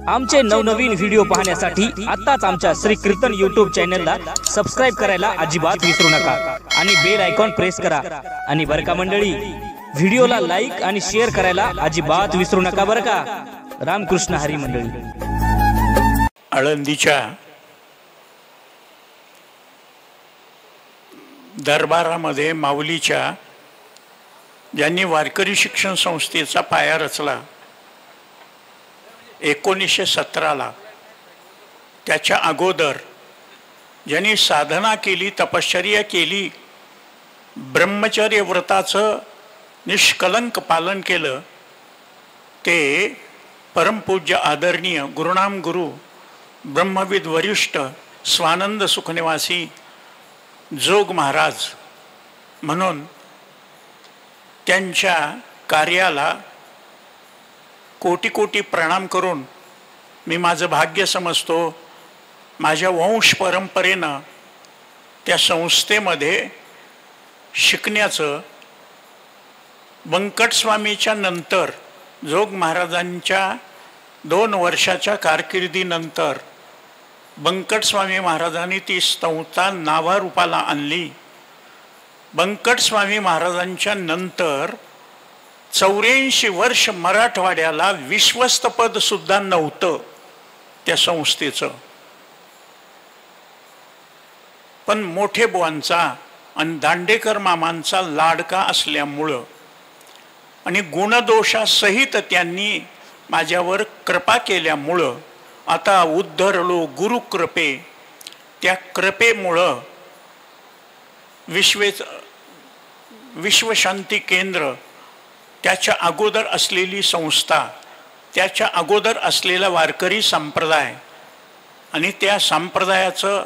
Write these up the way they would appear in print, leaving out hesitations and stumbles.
आमचे नवनवीन व्हिडिओ पाहण्यासाठी आताच आमच्या श्री कीर्तन YouTube चॅनलला सबस्क्राइब करायला अजिबात विसरू नका आणि बेल आयकॉन प्रेस करा। आणि बरं का मंडळी, व्हिडिओला लाईक आणि शेअर करायला अजिबात विसरू नका बरं का। रामकृष्ण हरी मंडळी। आळंदीच्या दरबारामध्ये माऊलीच्या ज्यांनी वारकरी शिक्षण संस्थेचा पाया रचला 1917ला, त्याच्या अगोदर ज्यांनी साधना केली, तपश्चर्या केली, ब्रह्मचर्य व्रताचं निष्कलंक पालन केलं, ते परमपूज्य आदरणीय गुरुनाम गुरु ब्रह्मविद वरिष्ठ स्वानंद सुखनिवासी जोग महाराज म्हणून त्यांच्या कार्याला कोटी कोटी प्रणाम करून मी माझं भाग्य समजतो। माझ्या वंश परंपरेनं त्या संस्थेमध्ये शिकण्याचं, बंकट स्वामीच्या नंतर जोग महाराजांच्या 2 वर्षाच्या कारकिर्दीनंतर बंकट स्वामी महाराजांनी ती संस्था नावारूपाला आणली। बंकट स्वामी महाराजांच्या नंतर 84 वर्ष मराठवाड्याला विश्वस्त पद सुद्धा नव्हतं त्या संस्थेचं। पण मोठे बुवांचा आणि दांडेकर मामांचा लाडका असल्यामुळं आणि गुणदोषासहित त्यांनी माझ्यावर कृपा केल्यामुळं आता उद्धरलो गुरुकृपे, त्या कृपेमुळं विश्वशांती केंद्र, त्याच्या अगोदर असलेली संस्था, त्याच्या अगोदर असलेला वारकरी संप्रदाय आणि त्या संप्रदायाचं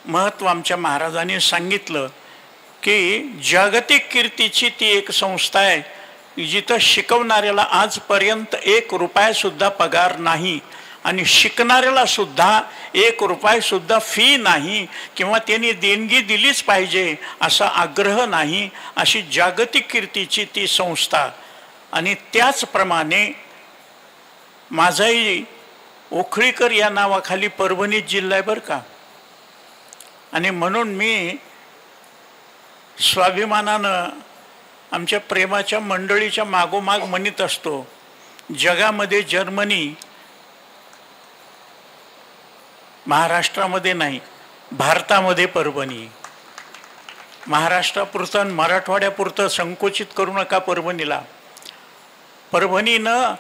महत्त्व आमच्या महाराजांनी सांगितलं की जागतिक कीर्तीची ती एक संस्था आहे जिथं शिकवणाऱ्याला आजपर्यंत 1 रुपयासुद्धा पगार नाही आणि शिकणाऱ्याला सुद्धा 1 रुपयासुद्धा फी नाही किंवा त्यांनी देणगी दिलीच पाहिजे असा आग्रह नाही, अशी जागतिक कीर्तीची ती संस्था। आणि त्याचप्रमाणे माझाही ओखळीकर या नावाखाली परभणी जिल्हा आहे बरं का। आणि म्हणून मी स्वाभिमानानं आमच्या प्रेमाच्या मंडळीच्या मागोमाग म्हणत असतो, जगामध्ये जर्मनी, महाराष्ट्रामध्ये नाही, भारतामध्ये परभणी। महाराष्ट्रापुरतं मराठवाड्यापुरतं संकोचित करू नका परभणीला। परभणीनं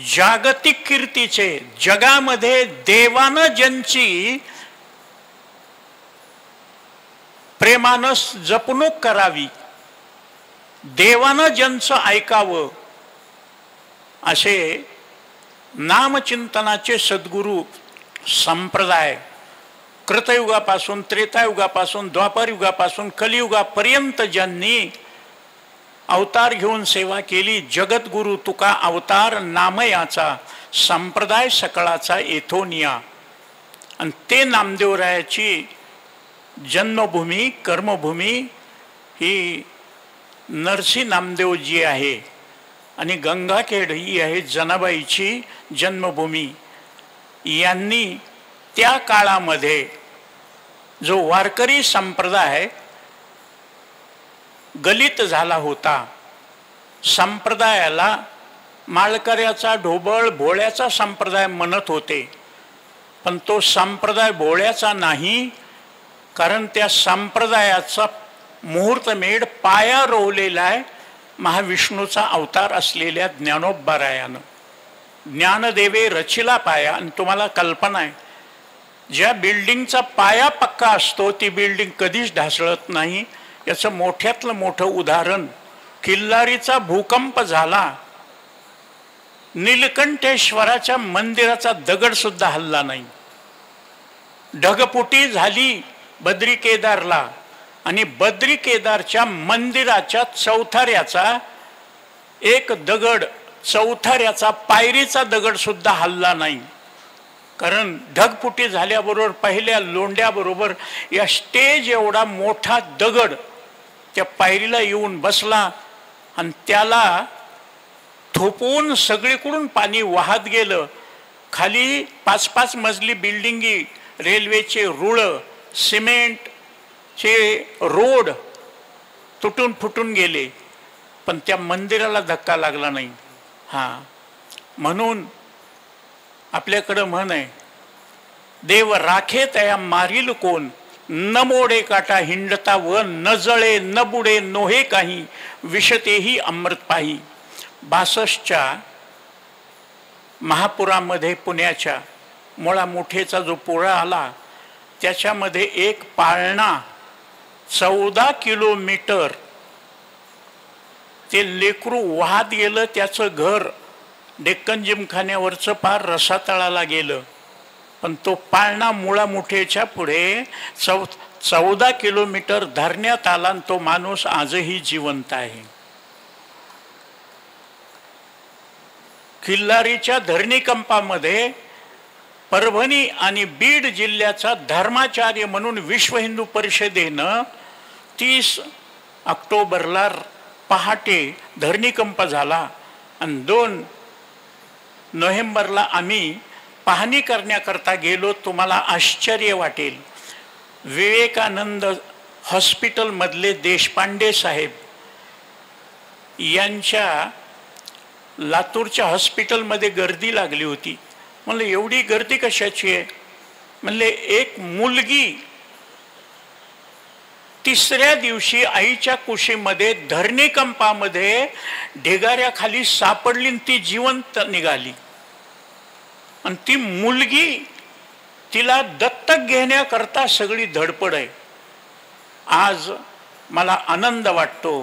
जागतिक कीर्तीचे, जगामध्ये देवानं ज्यांची प्रेमानं जपणूक करावी, देवानं ज्यांचं ऐकावं, असे नामचिंतनाचे सद्गुरू संप्रदाय कृतयुगापासून, त्रेतायुगापासून, द्वापारयुगापासून कलियुगापर्यंत ज्यांनी अवतार घेऊन सेवा केली, जगद्गुरु तुका अवतार नामयाचा, संप्रदाय सकळाचा येथोनिया। आणि ते नामदेवरायाची जन्मभूमी, कर्मभूमी ही नरसी नामदेवजी आहे आणि गंगाखेड ही आहे जनाबाईची जन्मभूमी। यांनी त्या काळामध्ये जो वारकरी संप्रदाय गलित झाला होता, संप्रदायाला माळकऱ्याचा, ढोबळ, भोळ्याचा संप्रदाय म्हणत होते, पण तो संप्रदाय भोळ्याचा नाही, कारण त्या संप्रदायाचा मुहूर्तमेढ पाया रोवलेला आहे महाविष्णूचा अवतार असलेल्या ज्ञानोबारायानं। ज्ञानदेवे रचिला पाया। आणि तुम्हाला कल्पना आहे, ज्या बिल्डिंगचा पाया पक्का असतो ती बिल्डिंग कधीच ढासळत नाही। याचं मोठ्यातलं मोठं उदाहरण, किल्लारीचा भूकंप झाला, नीलकंठेश्वराच्या मंदिराचा दगड सुद्धा हलला नाही। ढगफुटी झाली बद्री केदारला आणि बद्री केदारच्या मंदिराच्या चौथऱ्याचा एक दगड, चौथऱ्याचा पायरीचा दगड सुद्धा हलला नाही, कारण ढगफुटी झाल्याबरोबर पहिल्या लोंड्याबरोबर या स्टेज एवढा मोठा दगड त्या पायरीला येऊन बसला आणि त्याला थोपवून सगळीकडून पाणी वाहत गेलं खाली 5-5 मजली बिल्डिंगी, रेल्वेचे रुळ, सिमेंटचे रोड तुटून फुटून गेले, पण त्या मंदिराला धक्का लागला नाही. म्हणून आपल्याकडं म्हण आहे, देव राखे तया मारील कोण, न मोडे काटा हिंडता व न जळे न बुडे नोहे काही, विषतेही अमृत पाही. 62च्या महापुरामध्ये पुण्याच्या मोळामुठेचा जो पुरा आला त्याच्यामध्ये एक पाळणा 14 किलोमीटर ते लेकरू वाहत गेलं. त्याचं घर डेक्कन जिमखान्यावरचं पार रसातळाला गेलं, पण तो पाळणा मुळामुठेच्या पुढे 14 किलोमीटर धरण्यात आला आणि तो माणूस आजही जिवंत आहे. खिल्लारीच्या धरणीकंपामध्ये परभणी आणि बीड जिल्ह्याचा धर्माचार्य म्हणून विश्व हिंदू परिषदेनं 30 ऑक्टोबरला पहाटे धरणीकंप झाला आणि 2 नोव्हेंबरला आम्ही पाहणी करण्याकरता गेलो. तुम्हाला आश्चर्य वाटेल, विवेकानंद हॉस्पिटलमधले देशपांडे साहेब यांच्या लातूरच्या हॉस्पिटलमध्ये गर्दी लागली होती. म्हणलं एवढी गर्दी कशाची आहे? म्हणले एक मुलगी 3ऱ्या दिवशी आईच्या कुशीमध्ये धरणीकंपामध्ये ढिगाऱ्याखाली सापडली आणि ती जिवंत निघाली. आणि ती मुलगी, तिला दत्तक घेण्याकरता सगळी धडपड आहे. आज मला आनंद वाटतो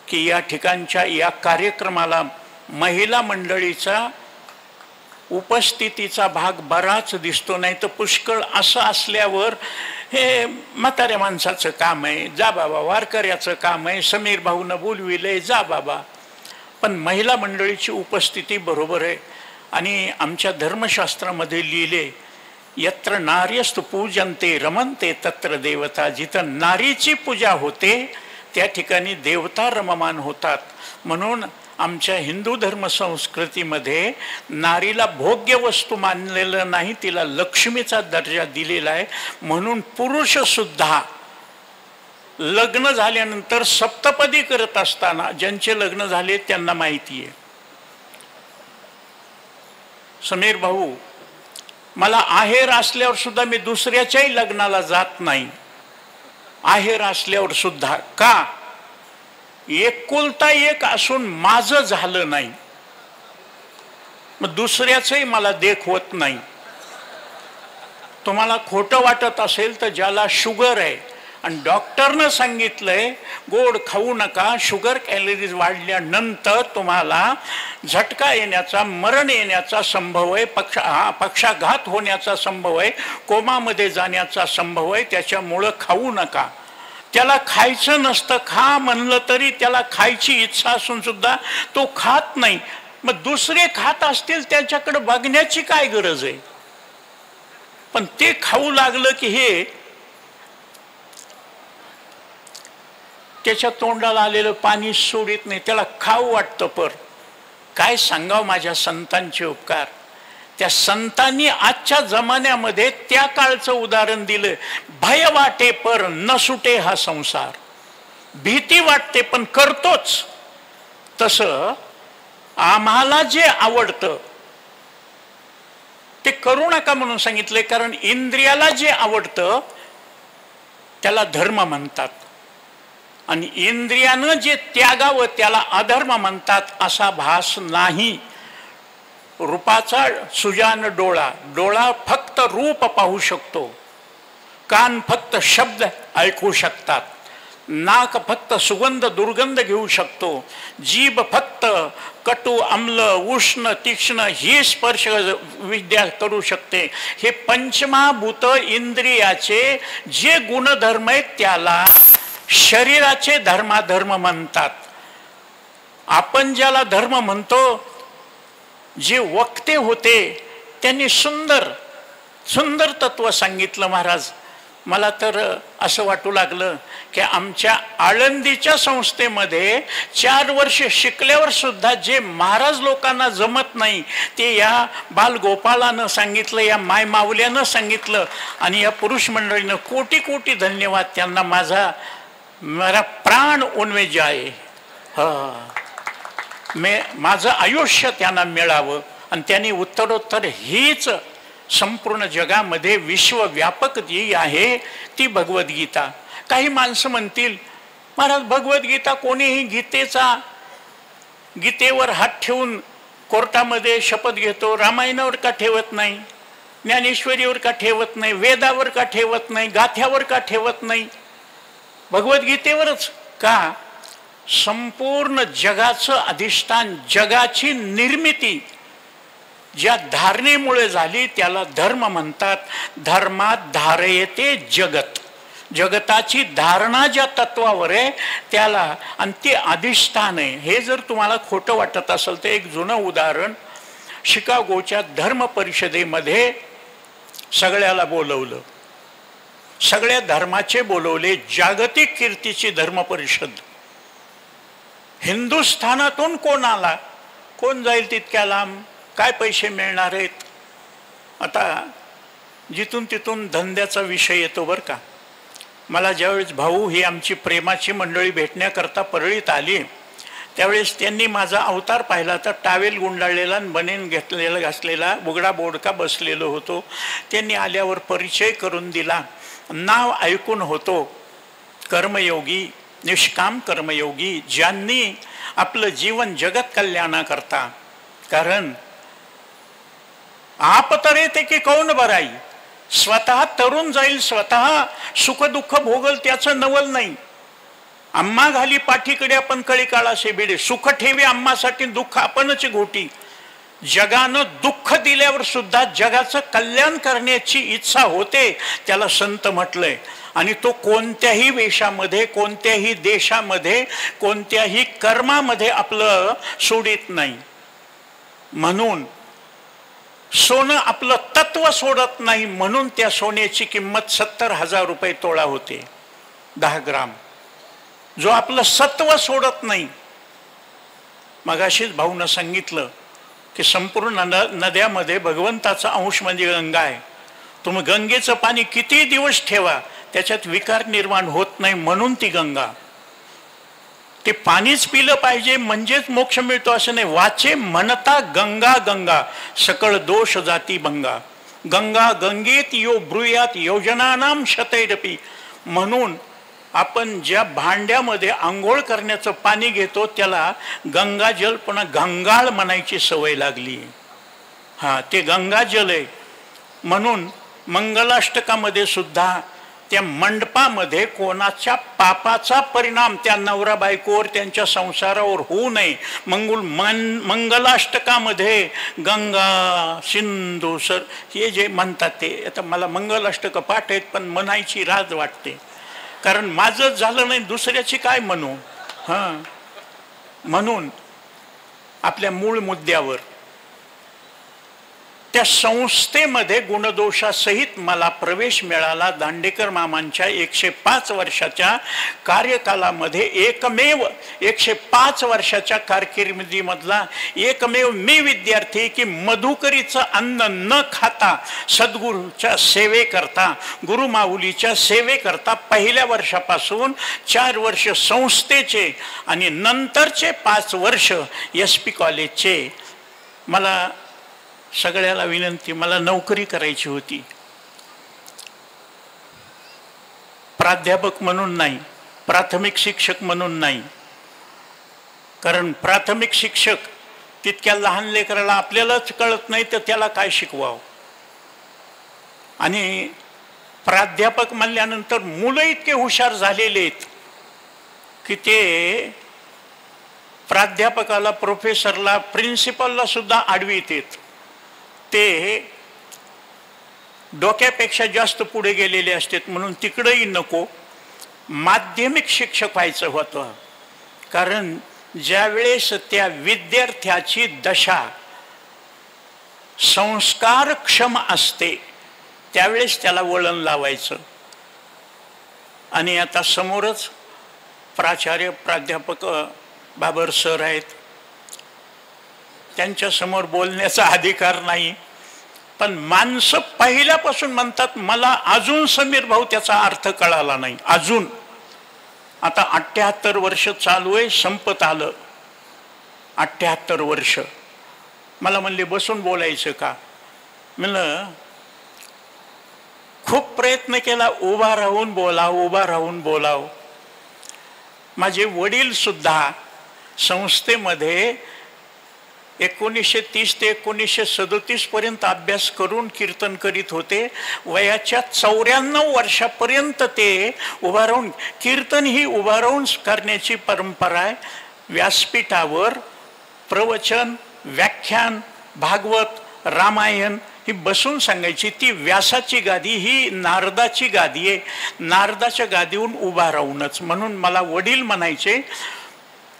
की या ठिकाणच्या या कार्यक्रमाला महिला मंडळीचा उपस्थितीचा भाग बराच दिसतो. नाही तर पुष्कळ असं असल्यावर हे म्हाताऱ्या माणसाचं काम आहे, जा बाबा, वारकऱ्याचं काम आहे, समीर भाऊनं बोलविले, जा बाबा. पण महिला मंडळीची उपस्थिती बरोबर आहे. आणि आमच्या धर्मशास्त्रामध्ये लिहिले, यत्र नार्यस्तु पूजन्ते रमन्ते तत्र देवता. जिथं नारीची पूजा होते त्या ठिकाणी देवता रममान होतात. म्हणून आमच्या हिंदू धर्म संस्कृतीमध्ये नारीला भोग्य वस्तू मानलेलं नाही, तिला लक्ष्मीचा दर्जा दिलेला आहे. म्हणून पुरुष सुद्धा लग्न झाल्यानंतर सप्तपदी करत असताना, ज्यांचे लग्न झाले त्यांना माहिती आहे. समीर भाऊ, मला आहेर असल्यावर सुद्धा मी दुसऱ्याच्याही लग्नाला जात नाही, आहेर असल्यावर सुद्धा. का? एकुलता एक असून माझं झालं नाही, मग दुसऱ्याचंही मला देखवत नाही. तुम्हाला खोटं वाटत असेल तर ज्याला शुगर आहे आणि डॉक्टरनं सांगितलंय गोड खाऊ नका, शुगर कॅलरीज वाढल्यानंतर तुम्हाला झटका येण्याचा, मरण येण्याचा संभव आहे, पक्षाघात होण्याचा संभव आहे, कोमामध्ये जाण्याचा संभव आहे, त्याच्यामुळं खाऊ नका. त्याला खायचं नसतं, खा म्हणलं तरी त्याला खायची इच्छा असून सुद्धा तो खात नाही. मग दुसरे खात असतील त्याच्याकडे बघण्याची काय गरज आहे? पण ते खाऊ लागलं की हे त्याच्या तोंडाला आलेलं पाणी सोडित नाही, त्याला खाऊ वाटतं. पर काय सांगावं माझ्या संतांचे उपकार. त्या संतांनी आजच्या जमान्यामध्ये त्या काळचं उदाहरण दिलं. भय वाटे पर न सुटे हा संसार. भीती वाटते पण करतोच. तसं आम्हाला जे आवडतं ते करू नका म्हणून सांगितले. कारण इंद्रियाला जे आवडतं त्याला धर्म म्हणतात आणि इंद्रियानं जे त्यागावं त्याला अधर्म म्हणतात. असा भास नाही. रूपाचा सुजान डोळा, डोळा फक्त रूप पाहू शकतो, कान फक्त शब्द ऐकू शकतात, नाक फक्त सुगंध दुर्गंध घेऊ शकतो, जीभ फक्त कटू आम्ल उष्ण तीक्ष्ण ही स्पर्श विद्या करू शकते. हे पंचमहाभूत इंद्रियाचे जे गुणधर्म आहेत त्याला शरीराचे धर्माधर्म म्हणतात. आपण ज्याला धर्म म्हणतो, जे वक्ते होते त्यांनी सुंदर सुंदर तत्व सांगितलं महाराज. मला तर असं वाटू लागलं की आमच्या आळंदीच्या संस्थेमध्ये 4 वर्ष शिकल्यावर सुद्धा जे महाराज लोकांना जमत नाही ते या बालगोपाळानं सांगितलं, या मायमावल्यानं सांगितलं आणि या पुरुष मंडळीनं कोटी कोटी धन्यवाद त्यांना. मेरा प्राण उनमें जाए. माझं आयुष्य त्यांना मिळावं आणि त्यांनी उत्तरोत्तर हीच संपूर्ण जगामध्ये विश्वव्यापक जी आहे ती भगवद्गीता. काही माणसं म्हणतील महाराज भगवद्गीता कोणीही गीतेवर हात ठेवून कोर्टामध्ये शपथ घेतो, रामायणावर का ठेवत नाही, ज्ञानेश्वरीवर का ठेवत नाही, वेदावर का ठेवत नाही, गाथ्यावर का ठेवत नाही, भगवद्गीतेवरच का? संपूर्ण जगाचं अधिष्ठान, जगाची निर्मिती ज्या धारणेमुळे झाली त्याला धर्म म्हणतात. धर्मात धारयते जगत. जगताची धारणा ज्या तत्वावर आहे त्याला, आणि ते अधिष्ठान आहे. हे जर तुम्हाला खोटं वाटत असेल तर एक जुनं उदाहरण, शिकागोच्या धर्म परिषदेमध्ये सगळ्याला बोलवलं, सगळ्या धर्माचे बोलवले, जागतिक कीर्तीची धर्म परिषद. हिंदुस्थानातून कोण आला, कोण जाईल तितक्या लांब, काय पैसे मिळणार आहेत. आता जिथून तिथून धंद्याचा विषय येतो बरं का. मला ज्यावेळेस भाऊ ही आमची प्रेमाची मंडळी भेटण्याकरता परळीत आली त्यावेळेस त्यांनी माझा अवतार पाहिला तर टावेल गुंडाळलेला, बनेन घेतलेला, घासलेला, बुगडा बोडका बसलेलो होतो. त्यांनी आल्यावर परिचय करून दिला. नाव ऐकून होतो कर्मयोगी, निष्काम कर्मयोगी, ज्यांनी आपलं जीवन जगत कल्याणाकरता, कारण आप तरे ते की कौन बराई, स्वतः तरुण जाईल, स्वतः सुख दुःख भोगल, त्याचं नवल नाही. आम्हा घाली पाठीकडे आपण कळी काळासे भिडे, सुख ठेवी आम्हासाठी, दुःख आपणच घोटी. जगानं दुःख दिल्यावर सुद्धा जगाचं कल्याण करण्याची इच्छा होते, त्याला संत म्हटलंय. आणि तो कोणत्याही वेशामध्ये, कोणत्याही देशामध्ये, कोणत्याही कर्मामध्ये आपलं सोडित नाही. म्हणून सोनं आपलं तत्व सोडत नाही, म्हणून त्या सोन्याची किंमत 70,000 रुपये तोळा होते, 10 ग्राम. जो आपलं सत्व सोडत नाही. मगाशीच भाऊनं सांगितलं की संपूर्ण नद्यामध्ये भगवंताचा अंश म्हणजे गंगा आहे. तुम्ही गंगेचं पाणी किती दिवस ठेवा त्याच्यात विकार निर्माण होत नाही, म्हणून ती गंगा. ते पाणीच पिलं पाहिजे म्हणजेच मोक्ष मिळतो असं नाही. वाचे म्हणता गंगा गंगा, सकळ दोष जाती भंगा. गंगा गंगेत यो ब्रूयात योजनानाम शतैरपी. म्हणून आपण ज्या भांड्यामध्ये आंघोळ करण्याचं पाणी घेतो त्याला गंगाजल, पण गंगाळ म्हणायची सवय लागली. ते गंगाजल आहे. म्हणून मंगलाष्टकामध्ये सुद्धा त्या मंडपामध्ये कोणाच्या पापाचा परिणाम त्या नवरा बायकोवर, त्यांच्या संसारावर होऊ नये. मंगलाष्टकामध्ये गंगा सिंधू सर हे जे म्हणतात ते, आता मला मंगलाष्टक पाठ आहेत पण म्हणायची राज वाटते, कारण माझं झालं नाही दुसऱ्याची काय म्हणू. म्हणून आपल्या मूळ मुद्द्यावर, त्या संस्थेमध्ये गुणदोषासहित मला प्रवेश मिळाला. दांडेकर मामांच्या 105 वर्षाच्या कार्यकालामध्ये एकमेव 105 वर्षाच्या कारकिर्दीमधला एकमेव मी विद्यार्थी की मधुकरीचं अन्न न खाता सद्गुरूच्या सेवेकरता, गुरुमाऊलीच्या सेवेकरता पहिल्या वर्षापासून 4 वर्ष संस्थेचे आणि नंतरचे 5 वर्ष SP कॉलेजचे. मला सगळ्याला विनंती, मला नोकरी करायची होती, प्राध्यापक म्हणून नाही, प्राथमिक शिक्षक म्हणून नाही. कारण प्राथमिक शिक्षक तितक्या लहान लेकराला आपल्यालाच कळत नाही तर त्याला काय शिकवावं. आणि प्राध्यापक म्हणल्यानंतर मुलं इतके हुशार झालेले आहेत की ते प्राध्यापकाला, प्रोफेसरला, प्रिन्सिपलला सुद्धा आडवीत आहेत. ते डोक्यापेक्षा जास्त पुढे गेलेले असतात, म्हणून तिकडंही नको. माध्यमिक शिक्षक व्हायचं होतं, कारण ज्यावेळेस त्या विद्यार्थ्याची दशा संस्कारक्षम असते त्यावेळेस त्याला वळण लावायचं. आणि आता समोरच प्राचार्य प्राध्यापक बाबर सर आहेत, त्यांच्यासमोर बोलण्याचा अधिकार नाही, पण माणसं पहिल्यापासून म्हणतात मला अजून समीर भाऊ त्याचा अर्थ कळाला नाही अजून. आता 78 वर्ष चालू आहे, संपत आलं 78 वर्ष. मला म्हणले बसून बोलायचं का? म्हणलं खूप प्रयत्न केला, उभा राहून बोलाव, उभा राहून बोलाव. माझे वडील सुद्धा संस्थेमध्ये 1930 ते 1937 पर्यंत अभ्यास करून कीर्तन करीत होते. वयाच्या 94 वर्षापर्यंत ते उभा राहून कीर्तन ही उभा राहून करण्याची परंपरा आहे. व्यासपीठावर प्रवचन, व्याख्यान, भागवत, रामायण ही बसून सांगायची. ती व्यासाची गादी, ही नारदाची गादी आहे. नारदाच्या गादीहून उभा राहूनच. म्हणून मला वडील म्हणायचे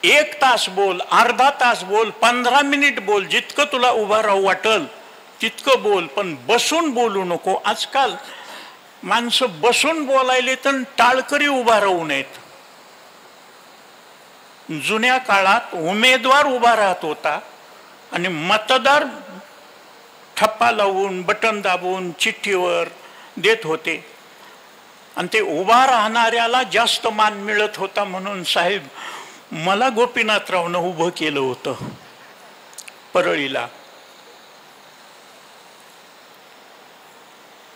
1 तास बोल, अर्धा तास बोल, 15 मिनिट बोल, जितकं तुला उभा राहू वाटल तितकं बोल, पण बसून बोलू नको. आजकाल माणसं बसून बोलायले तर टाळकरी उभा राहू नयेत. जुन्या काळात उमेदवार उभा राहत होता आणि मतदार ठप्पा लावून बटन दाबून चिठ्ठीवर देत होते आणि ते उभा राहणाऱ्याला जास्त मान मिळत होता. म्हणून साहेब मला गोपीनाथरावनं उभं केलं होतं परळीला.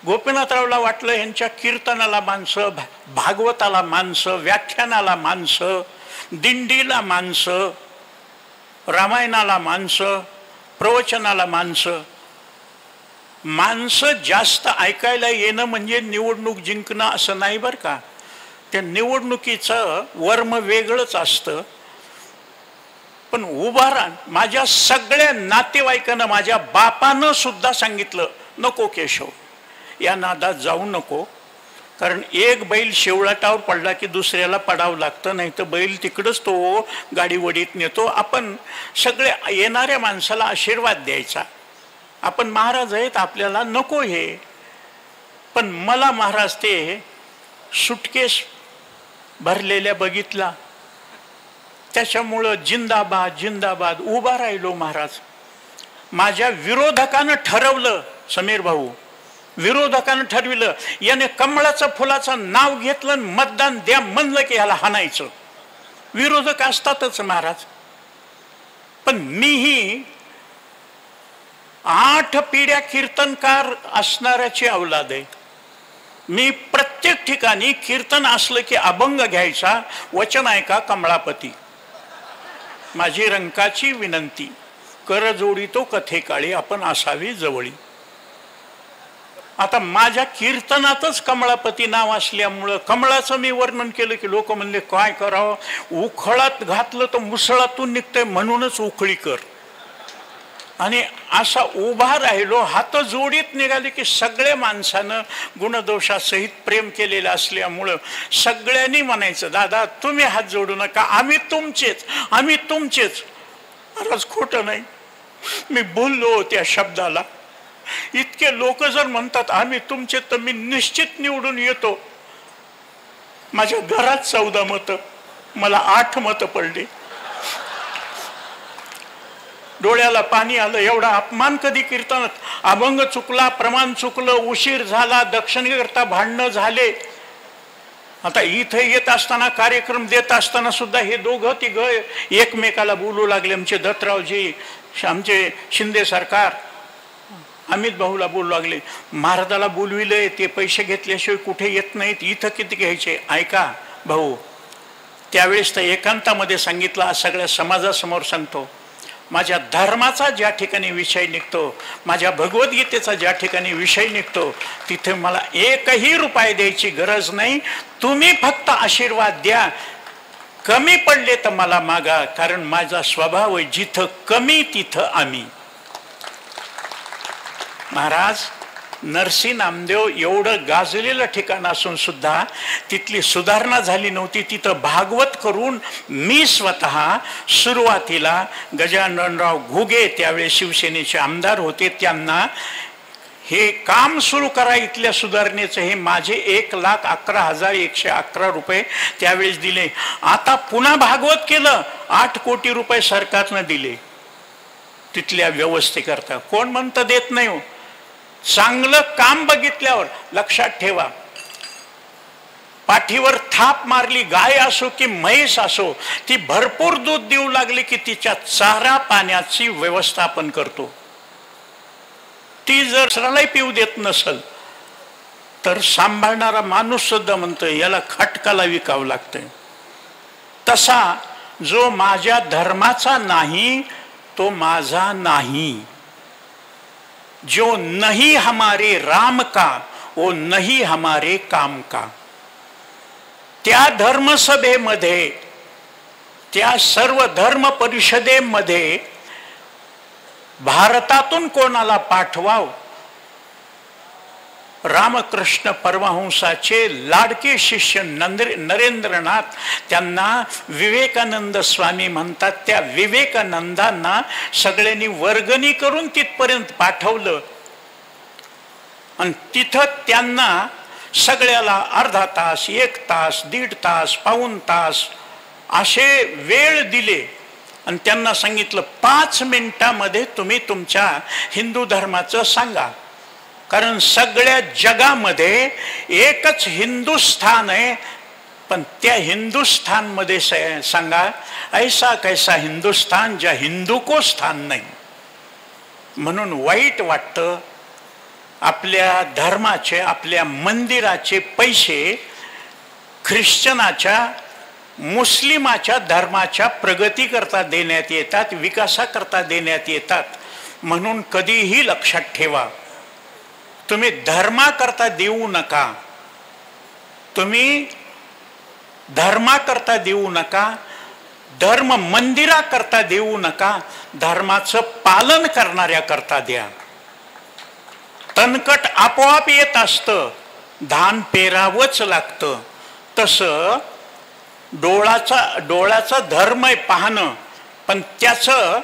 गोपीनाथरावला वाटलं यांच्या कीर्तनाला माणसं, भागवताला माणसं, व्याख्यानाला माणसं, दिंडीला माणसं, रामायणाला माणसं, प्रवचनाला माणसं. माणसं जास्त ऐकायला येणं म्हणजे निवडणूक जिंकणं असं नाही बरं का. त्या निवडणुकीचं वर्म वेगळंच असतं. पण उभा राहा. माझ्या सगळ्या नातेवाईकांना, माझ्या बापानं सुद्धा सांगितलं नको केशव, या नादात जाऊ नको, कारण एक बैल शेवळाटावर पडला की दुसऱ्याला पडावं लागतं, नाही तर बैल तिकडंच तो गाडी वडीत नेतो. आपण सगळे येणाऱ्या माणसाला आशीर्वाद द्यायचा. आपण महाराज आहेत, आपल्याला नको हे. पण मला महाराज ते सुटकेस भरलेल्या बघितला, त्याच्यामुळं जिंदाबाद जिंदाबाद उभा राहिलो महाराज. माझ्या विरोधकानं ठरवलं, समीर भाऊ, विरोधकानं ठरविलं, याने कमळाचं फुलाचं नाव घेतलं, मतदान द्या म्हणलं की याला हाणायचं. विरोधक असतातच महाराज. पण मीही 8 पिढ्या कीर्तनकार असणाऱ्याची औलाद आहे. मी प्रत्येक ठिकाणी कीर्तन असलं की अभंग घ्यायचा, वचन ऐका कमळापती, माझी रंकाची विनंती, कर जोडी तो कथे काळी, आपण असावी जवळी. आता माझ्या कीर्तनातच कमळापती नाव असल्यामुळं कमळाचं मी वर्णन केलं की लोक म्हणले काय करावं, उखळात घातलं तर मुसळातून निघतंय म्हणूनच उखळी कर. आणि असा उभा राहिलो, हात जोडीत निघाले की सगळ्या माणसानं गुणदोषासहित प्रेम केलेलं असल्यामुळं सगळ्यांनी म्हणायचं दादा तुम्ही हात जोडू नका, आम्ही तुमचेच, आम्ही तुमचेच. महाराज खोटं नाही, मी बोललो त्या शब्दाला. इतके लोक जर म्हणतात आम्ही तुमचे, तर मी निश्चित निवडून येतो. माझ्या घरात 14 मतं, मला 8 मतं पडली. डोळ्याला पाणी आलं. एवढा अपमान कधी कीर्तनात. अभंग चुकला, प्रमाण चुकलं, उशीर झाला, दक्षिणेकरता भांडणं झाले. आता इथे येत असताना, कार्यक्रम देत असताना सुद्धा हे दोघं तिघं एकमेकाला बोलू लागले. आमचे दत्तरावजी, आमचे शिंदे सरकार, अमित भाऊला बोलू लागले. महाराजाला बोलविलंय, ते पैसे घेतल्याशिवाय कुठे येत नाहीत, इथं किती घ्यायचे. ऐका भाऊ, त्यावेळेस तर एकांतामध्ये सांगितलं, सगळ्या समाजासमोर सांगतो, माझ्या धर्माचा ज्या ठिकाणी विषय निघतो, माझ्या भगवद्गीतेचा ज्या ठिकाणी विषय निघतो, तिथे मला 1ही रुपया द्यायची गरज नाही. तुम्ही फक्त आशीर्वाद द्या. कमी पडले तर मला मागा, कारण माझा स्वभाव आहे जिथं कमी तिथं आम्ही. महाराज नरसी नामदेव एवढं गाजलेलं ठिकाण असून सुद्धा तिथली सुधारणा झाली नव्हती. तिथं भागवत करून मी स्वतः सुरुवातीला गजाननराव घुगे, त्यावेळी शिवसेनेचे आमदार होते, त्यांना हे काम सुरू करा इथल्या सुधारणेचं, हे माझे 1,11,111 रुपये त्यावेळेस दिले. आता पुन्हा भागवत केलं, 8 कोटी रुपये सरकारनं दिले तिथल्या व्यवस्थेकरता. कोण म्हणतं देत नाही हो. चांगलं काम बघितल्यावर लक्षात ठेवा, पाठीवर थाप मारली गाय असो की म्हैस असो, ती भरपूर दूध देऊ लागली की तिच्या चारा पाण्याची व्यवस्था आपण करतो. ती जर सरळही पिऊ देत नसल तर सांभाळणारा माणूस सुद्धा म्हणतो याला खटकाला विकावं लागतंय. तसा जो माझ्या धर्माचा नाही तो माझा नाही. जो नहीं हमारे राम का वो नहीं हमारे काम का. त्या धर्मसभेमध्ये, त्या सर्व धर्म परिषदेमध्ये भारतातून कोणाला पाठवाव, रामकृष्ण परमहंसाचे लाडके शिष्य नरेंद्रनाथ, त्यांना विवेकानंद स्वामी म्हणतात. त्या विवेकानंदांना सगळ्यांनी वर्गणी करून तिथपर्यंत पाठवलं आणि तिथं त्यांना सगळ्याला अर्धा तास, 1 तास, 1.5 तास, पाऊण तास असे वेळ दिले आणि त्यांना सांगितलं 5 मिनिटामध्ये तुम्ही तुमच्या हिंदू धर्माचं सांगा. कारण सगळ्या जगामध्ये एकच हिंदुस्थान आहे, पण त्या हिंदुस्थान मध्ये सांगा ऐसा कैसा हिंदुस्थान ज्या हिंदू को स्थान नाही. म्हणून वाईट वाटतं आपल्या धर्माचे, आपल्या मंदिराचे पैसे ख्रिश्चनाच्या, मुस्लिमाच्या धर्माच्या प्रगती करता देण्यात येतात, विकासाकरता देण्यात येतात. म्हणून कधीही लक्षात ठेवा, तुम्ही धर्माकरता देऊ नका, तुम्ही धर्माकरता देऊ नका, धर्म मंदिराकरता देऊ नका, धर्माचं पालन करणाऱ्याकरता द्या. तणकट आपोआप येत असतं, धान पेरावंच लागतं. तसं डोळ्याचा धर्म आहे पाहणं, पण त्याचं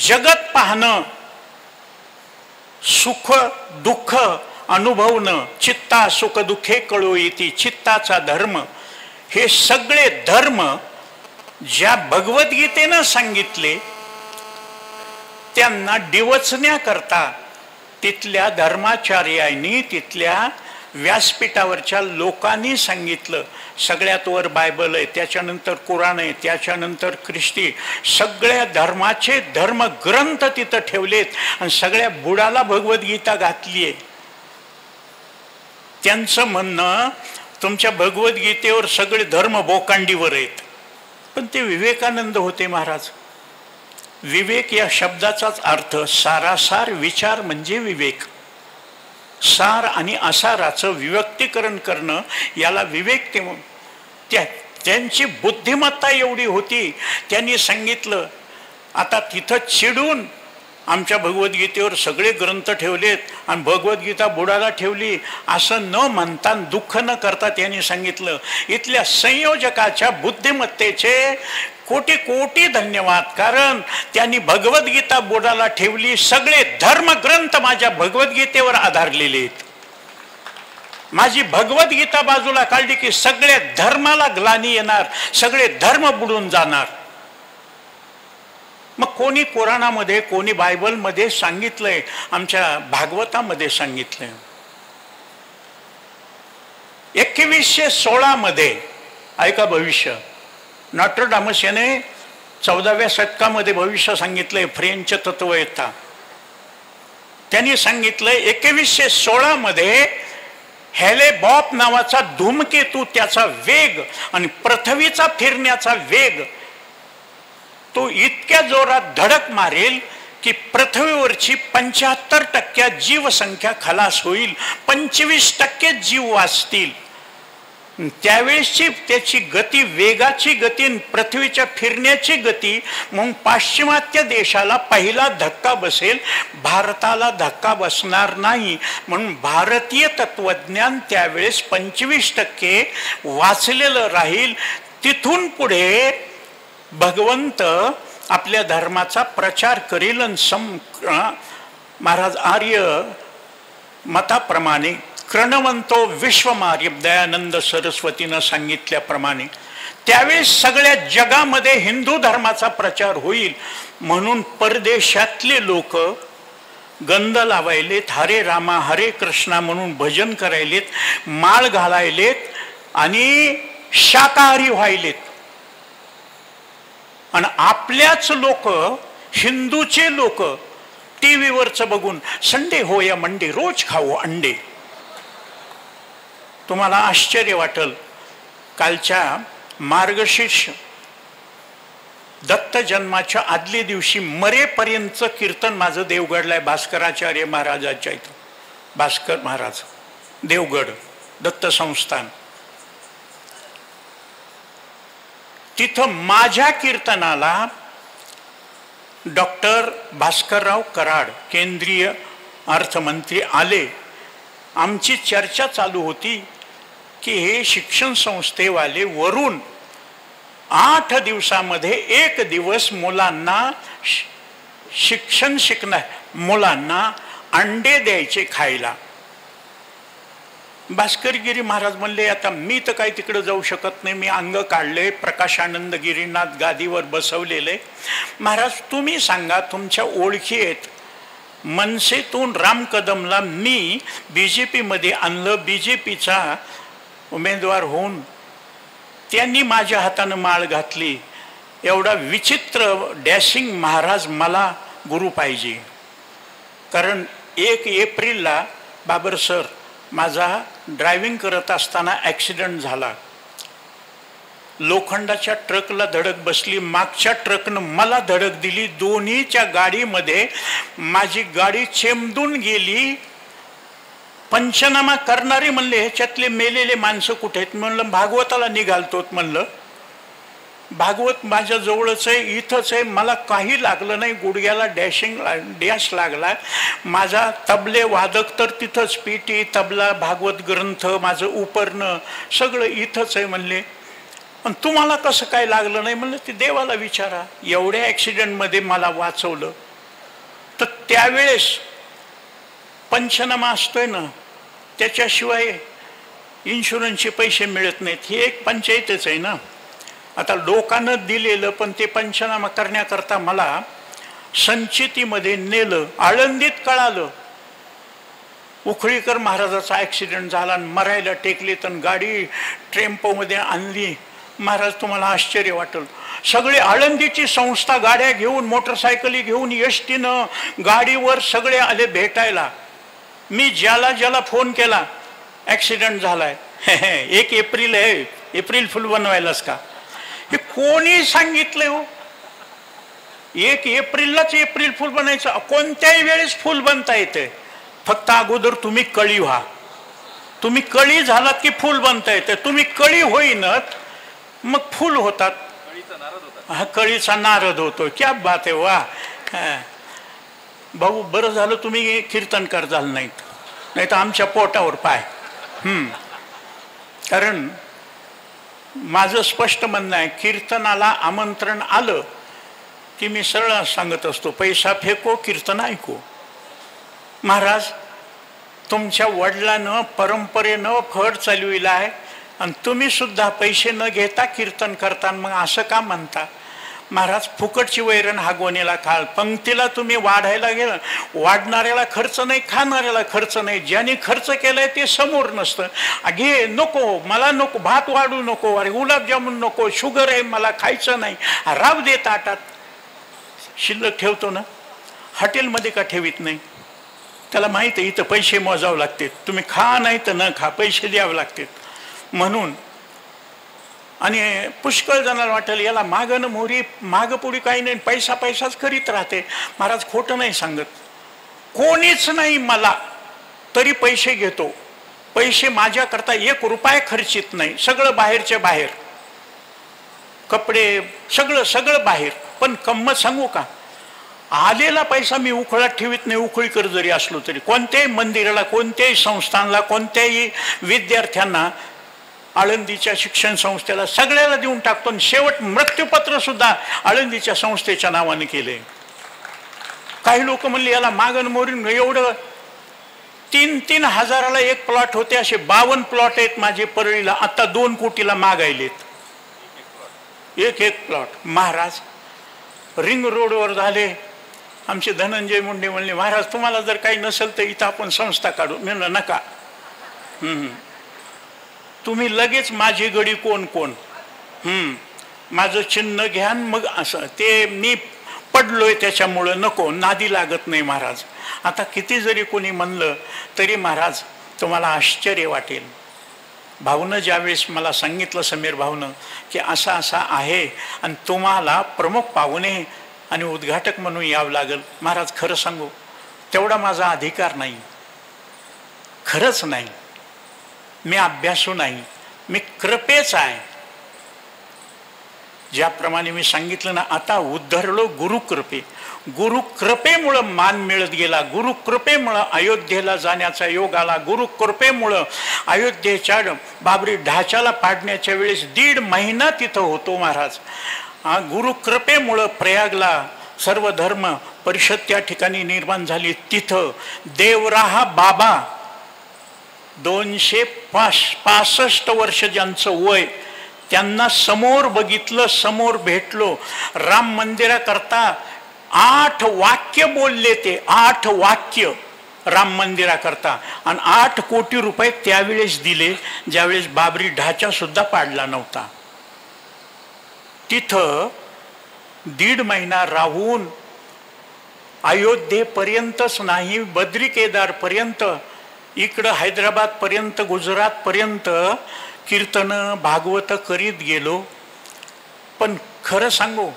जगत पाहणं, सुख दुःख अनुभवणं, चित्ता सुख दुःखे कळो येती, चित्ताचा धर्म. हे सगळे धर्म ज्या भगवद्गीतेनं सांगितले त्यांना डिवचण्याकरता तिथल्या धर्माचार्यांनी, तिथल्या व्यासपीठावरच्या लोकांनी सांगितलं. सगळ्यात वर बायबल आहे, त्याच्यानंतर कुराण आहे, त्याच्यानंतर ख्रिस्ती, सगळ्या धर्माचे धर्मग्रंथ तिथं ठेवलेत आणि सगळ्या बुडाला भगवद्गीता घातली आहे. त्यांचं म्हणणं तुमच्या भगवद्गीतेवर सगळे धर्म बोकांडीवर आहेत, पण ते विवेकानंद होते महाराज. विवेक या शब्दाचाच अर्थ सारासार विचार म्हणजे विवेक. सार आणि असाराचं विभक्तीकरण करणं याला विवेक. त्यांची बुद्धिमत्ता एवढी होती, त्यांनी सांगितलं आता तिथं चिडून आमच्या भगवद्गीतेवर सगळे ग्रंथ ठेवलेत आणि भगवद्गीता बुडाला ठेवली असं न म्हणता, दुःख न करता त्यांनी सांगितलं इथल्या संयोजकाच्या बुद्धिमत्तेचे कोटी कोटी धन्यवाद. कारण त्यांनी भगवद्गीता बुडाला ठेवली, सगळे धर्मग्रंथ माझ्या भगवद्गीतेवर आधारलेले आहेत. माझी भगवद्गीता बाजूला काढली की सगळे धर्माला ग्लानी येणार, सगळे धर्म बुडून जाणार. मग कोणी कुराणामध्ये, कोणी बायबलमध्ये सांगितलंय, आमच्या भागवतामध्ये सांगितलंय. 2116 मध्ये ऐका भविष्य. नॉस्ट्राडामस याने 14व्या शतकामध्ये भविष्य सांगितलंय. फ्रेंच तत्ववेत्ता त्यांनी सांगितलंय 2116 मध्ये हॅले बॉप नावाचा धूमकेतू, त्याचा वेग आणि पृथ्वीचा फिरण्याचा वेग तो इतक्या जोरात धडक मारेल की पृथ्वीवरची 75% जीवसंख्या खलास होईल, 25% जीव वाचतील. त्यावेळेसची त्याची गती, वेगाची गती, पृथ्वीच्या फिरण्याची गती, मग पाश्चिमात्य देशाला पहिला धक्का बसेल, भारताला धक्का बसणार नाही. म्हणून भारतीय तत्वज्ञान त्यावेळेस 25% वाचलेलं राहील. तिथून पुढे भगवंत आपल्या धर्माचा प्रचार करेल. महाराज आर्य मताप्रमाणे क्रमवंतो विश्वमार्य दयानंद सरस्वतीनं सांगितल्याप्रमाणे त्यावेळेस सगळ्या जगामध्ये हिंदू धर्माचा प्रचार होईल म्हणून परदेशातले लोक गंध लावायलेत, हरे रामा हरे कृष्णा म्हणून भजन करायलेत, माळ घालायलेत आणि शाकाहारी व्हायलेत. आणि आपल्याच लोक, हिंदूचे लोक टीव्हीवरचं बघून संडे हो या मंडे रोज खाऊ अंडे. तुम्हाला आश्चर्य वाटल, कालच्या मार्गशीर्ष दत्त जन्माच्या आदल्या दिवशी मरेपर्यंतचं कीर्तन माझं देवगडला आहे, भास्कराचार्य महाराजाच्या इथं. भास्कर महाराज देवगड दत्त संस्थान, तिथं माझ्या कीर्तनाला डॉक्टर भास्करराव कराड केंद्रीय अर्थमंत्री आले. आमची चर्चा चालू होती की हे शिक्षण संस्थेवाले वरून 8 दिवसामध्ये 1 दिवस मुलांना शिक्षण शिकणार, मुलांना अंडे द्यायचे खायला. भास्करगिरी महाराज म्हणले आता मी तर काही तिकडे जाऊ शकत नाही, मी अंग काढले, प्रकाशानंद गिरीनाथ गादीवर बसवलेले. महाराज तुम्ही सांगा, तुमच्या ओळखी आहेत. मनसेतून राम कदमला मी BJP मध्ये आणलं, BJPचा उमेदवार होऊन त्यांनी माझ्या हातानं माळ घातली. एवढा विचित्र डॅशिंग महाराज मला गुरु पाहिजे. कारण 1 एप्रिलला बाबर सर माझा ड्रायव्हिंग करत असताना ॲक्सिडेंट झाला. लोखंडाच्या ट्रकला धडक बसली, मागच्या ट्रकनं मला धडक दिली. दोन्हीच्या गाडीमध्ये माझी गाडी चेंबून गेली. पंचनामा करणारे म्हणले ह्याच्यातले मेलेले माणसं कुठे आहेत? म्हणलं भागवताला निघालतोत. म्हणलं भागवत माझ्या जवळच आहे, इथंच आहे, मला काही लागलं नाही. गुडघ्याला डॅश लागला. माझा तबले वादक तर तिथंच, पेटी तबला भागवत ग्रंथ माझं उपरणं सगळं इथंच आहे. म्हणले पण तुम्हाला कसं काय लागलं नाही? म्हणलं ते देवाला विचारा. एवढ्या ॲक्सिडेंटमध्ये मला वाचवलं. तर त्यावेळेस पंचनामा असतोय ना, त्याच्याशिवाय इन्शुरन्सचे पैसे मिळत नाहीत. ही एक पंचायतच आहे ना. आता लोकांनं दिलेलं, पण ते पंचनामा करण्याकरता मला संचितीमध्ये नेलं. आळंदीत कळालं उखळीकर महाराजाचा ॲक्सिडेंट झाला आणि मरायला टेकले, तर गाडी टेम्पोमध्ये आणली. महाराज तुम्हाला आश्चर्य वाटेल, सगळे आळंदीची संस्था गाड्या घेऊन, मोटरसायकली घेऊन, एसटीनं गाडीवर सगळे आले भेटायला. मी ज्याला फोन केला ॲक्सिडेंट झालाय, 1 एप्रिल आहे, एप्रिल फुल बनवायलाच का? हे कोणी सांगितलंय हो? 1 एप्रिललाच एप्रिल फुल बनायचं? कोणत्याही वेळेस फुल बनता येते, फक्त अगोदर तुम्ही कळी व्हा. तुम्ही कळी झालात की फुल बनता येते. तुम्ही कळी होईनत मग फुल होतात. हा, कळीचा नारद होतो. क्या बात आहे, वा भाऊ, बरं झालं तुम्ही कीर्तनकार झालं नाहीत, नाही तर आमच्या पोटावर पाय. कारण माझं स्पष्ट म्हणणं आहे, कीर्तनाला आमंत्रण आलं की मी सरळ सांगत असतो, पैसा फेको कीर्तन ऐको. महाराज तुमच्या वडिलांनं परंपरेनं फड चालविला आहे आणि तुम्ही सुद्धा पैसे न घेता कीर्तन करता, मग असं का म्हणता? महाराज फुकटची वैरण हागवणीला खाल. पंक्तीला तुम्ही वाढायला गेलं, वाढणाऱ्याला खर्च नाही, खाणाऱ्याला खर्च नाही. ज्याने खर्च केलाय ते समोर नसतं. घे, नको मला, नको भात वाढू नको, अरे गुलाबजामुन नको, शुगर आहे मला खायचं नाही, राव दे ताटात. शिल्लक ठेवतो ना, हॉटेलमध्ये का ठेवीत नाही? त्याला माहिती आहे इथं पैसे मोजावे लागतात. तुम्ही खा नाही तर न खा, पैसे द्यावे लागतात. म्हणून आणि पुष्कळ जणांना वाटेल याला मागं मोरी मागं पुढे काही नाही, पैसाच करीत राहते. महाराज खोटं नाही सांगत, कोणीच नाही मला तरी पैसे घेतो. पैसे माझ्याकरता 1 रुपया खर्चित नाही. सगळं बाहेरच्या बाहेर, कपडे सगळं बाहेर. पण गंमत सांगू का, आलेला पैसा मी उखळात ठेवीत नाही. उखळीकर जरी असलो तरी, कोणत्याही मंदिराला, कोणत्याही संस्थानला, कोणत्याही विद्यार्थ्यांना, आळंदीच्या शिक्षण संस्थेला सगळ्याला देऊन टाकतो. शेवट मृत्यूपत्र सुद्धा आळंदीच्या संस्थेच्या नावाने केले. काही लोक म्हणले याला मागण मोरीन एवढं. 3-3 हजाराला एक प्लॉट होते, असे 52 प्लॉट आहेत माझे परळीला. आता 2 कोटीला मागायलेत एक प्लॉट. महाराज रिंग रोडवर झाले. आमचे धनंजय मुंडे म्हणले, महाराज तुम्हाला जर काही नसेल तर इथं आपण संस्था काढू. मी म्हणलं नका, तुम्ही लगेच माझी गडी कोण कोण, माझं चिन्ह घ्या. मग असं ते मी पडलोय त्याच्यामुळं नको, नादी लागत नाही महाराज. आता किती जरी कोणी म्हणलं तरी महाराज तुम्हाला आश्चर्य वाटेल. भाऊनं ज्यावेळेस मला सांगितलं, समीर भाऊनं, की असा असा आहे आणि तुम्हाला प्रमुख पाहुणे आणि उद्घाटक म्हणून यावं लागेल. महाराज खरं सांगू, तेवढा माझा अधिकार नाही, खरंच नाही. मी अभ्यासू नाही, मी कृपेच आहे. ज्याप्रमाणे मी सांगितलं ना, आता उद्धरलो गुरुकृपे. गुरुकृपेमुळं मान मिळत गेला, गुरुकृपेमुळं अयोध्येला जाण्याचा योग आला, गुरुकृपेमुळं अयोध्येच्या बाबरी ढाच्याला पाडण्याच्या वेळेस 1.5 महिना तिथं होतो महाराज. गुरुकृपेमुळं प्रयागला सर्व धर्म परिषद त्या ठिकाणी निर्माण झाली. तिथं देवराहा बाबा 265 वर्ष ज्यांचं वय, त्यांना समोर बघितलं, समोर भेटलो. राम मंदिराकरता 8 वाक्य बोलले ते, 8 वाक्य राम मंदिराकरता. आणि 8 कोटी रुपये त्यावेळेस दिले, ज्यावेळेस बाबरी ढाचा सुद्धा पाडला नव्हता. तिथं 1.5 महिना राहून अयोध्येपर्यंतच नाही, बद्री केदार पर्यंत, इकडं हैदराबाद पर्यंत, गुजरात पर्यंत कीर्तन भागवत करीत गेलो. पण खरं सांगू,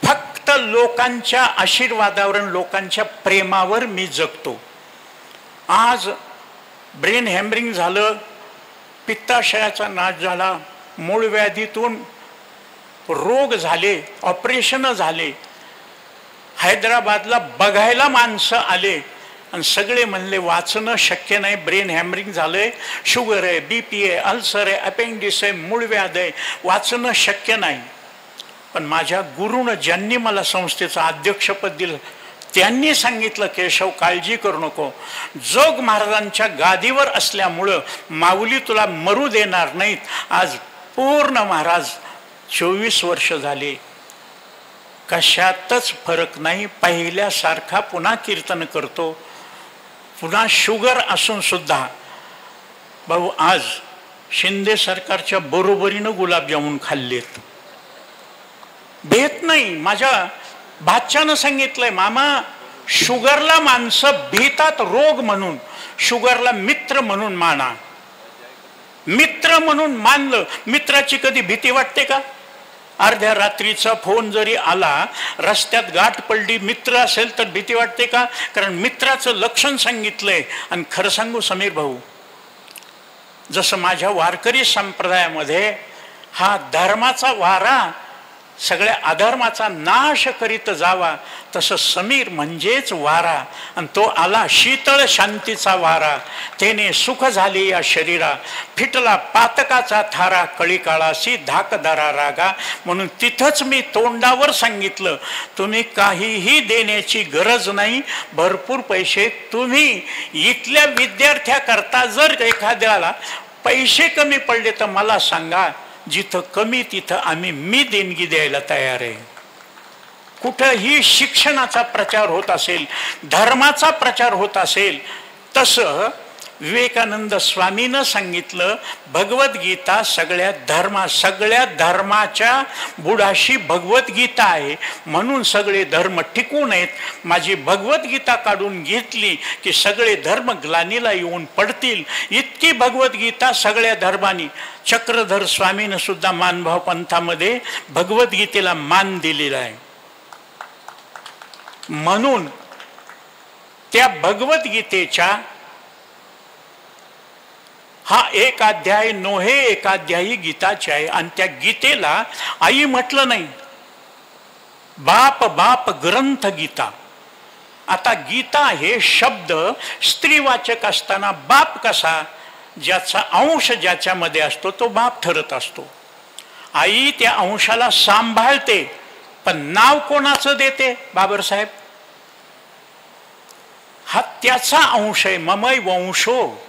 फक्त लोकांच्या आशीर्वादावर, लोकांच्या प्रेमावर मी जगतो. आज ब्रेन हॅमरिंग झालं, पित्ताशयाचा नाश झाला, मूळ व्याधीतून रोग झाले, ऑपरेशन झाले, हैदराबादला बघायला माणसं आले आणि सगळे म्हणले वाचणं शक्य नाही, ब्रेन हॅमरिंग झालंय, शुगर आहे, BP आहे, अल्सर आहे, अपेंडिक्स आहे, मूळव्याध आहे, वाचणं शक्य नाही. पण माझ्या गुरुनं, ज्यांनी मला संस्थेचं अध्यक्षपद दिलं, त्यांनी सांगितलं, केशव काळजी करू नको, जोग महाराजांच्या गादीवर असल्यामुळं माऊली तुला मरू देणार नाहीत. आज पूर्ण महाराज 24 वर्ष झाले, कशातच फरक नाही, पहिल्यासारखा पुन्हा कीर्तन करतो. पुन्हा शुगर असून सुद्धा भाऊ आज शिंदे सरकारच्या बरोबरीनं गुलाबजामुन खाल्लेत, भेट नाही. माझ्या भाच्यानं सांगितलंय, मामा शुगरला माणसं भीतात रोग म्हणून, शुगरला मित्र म्हणून माना. मित्र म्हणून मानलं, मित्राची कधी भीती वाटते का? अर्ध्या रात्रीचा फोन जरी आला, रस्त्यात गाठ पडली, मित्र असेल तर भीती वाटते का? कारण मित्राचं लक्षण सांगितलंय. आणि खरं सांगू समीर भाऊ, जसं माझ्या वारकरी संप्रदायामध्ये हा धर्माचा वारा सगळ्या अधर्माचा नाश करीत जावा, तसं समीर म्हणजेच वारा. आणि तो आला शीतळ शांतीचा वारा. त्याने सुख झाले या शरीरा, फिटला पातकाचा थारा, कळी काळासी धाकदारा रागा. म्हणून तिथंच मी तोंडावर सांगितलं, तुम्ही काहीही देण्याची गरज नाही, भरपूर पैसे तुम्ही इथल्या विद्यार्थ्याकरता जर एखाद्याला पैसे कमी पडले तर मला सांगा, जिथं कमी तिथं मी देणगी द्यायला तयार आहे. कुठंही शिक्षणाचा प्रचार होत असेल, धर्माचा प्रचार होत असेल, तसं विवेकानंद स्वामीनं सांगितलं, भगवद्गीता सगळ्या धर्माच्या बुडाशी भगवद्गीता आहे, म्हणून सगळे धर्म टिकून आहेत. माझी भगवद्गीता काढून घेतली की सगळे धर्म ग्लानीला येऊन पडतील. इतकी भगवद्गीता सगळ्या धर्मांनी, चक्रधर स्वामीनं सुद्धा मानभाव पंथामध्ये भगवद्गीतेला मान दिलेला आहे. म्हणून त्या भगवद्गीतेच्या हा एक अध्याय नोहे एकाध्यायी गीताचे आहे. आणि त्या गीतेला आई म्हटलं नाही, बाप बाप ग्रंथ गीता. आता गीता हे शब्द स्त्रीवाचक असताना बाप कसा, ज्याचा अंश ज्याच्यामध्ये असतो तो बाप ठरत असतो. आई त्या अंशाला सांभाळते, पण नाव कोणाचं देते बाबासाहेब? हा त्याचा अंश आहे, ममय वंशो.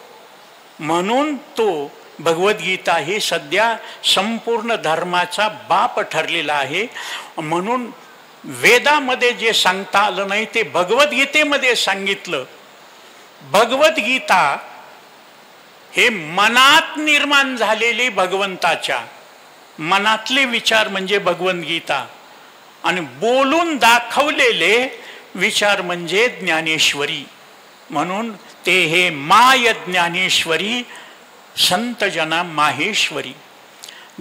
म्हणून तो भगवद्गीता ही सध्या संपूर्ण धर्माचा बाप ठरलेला आहे. म्हणून वेदामध्ये जे सांगता आलं नाही ते भगवद्गीतेमध्ये सांगितलं. भगवद्गीता हे मनात निर्माण झालेली भगवंताच्या मनातले विचार म्हणजे भगवद्गीता, आणि बोलून दाखवलेले विचार म्हणजे ज्ञानेश्वरी. म्हणून ते हे माय ज्ञानेश्वरी संत जना माहेश्वरी.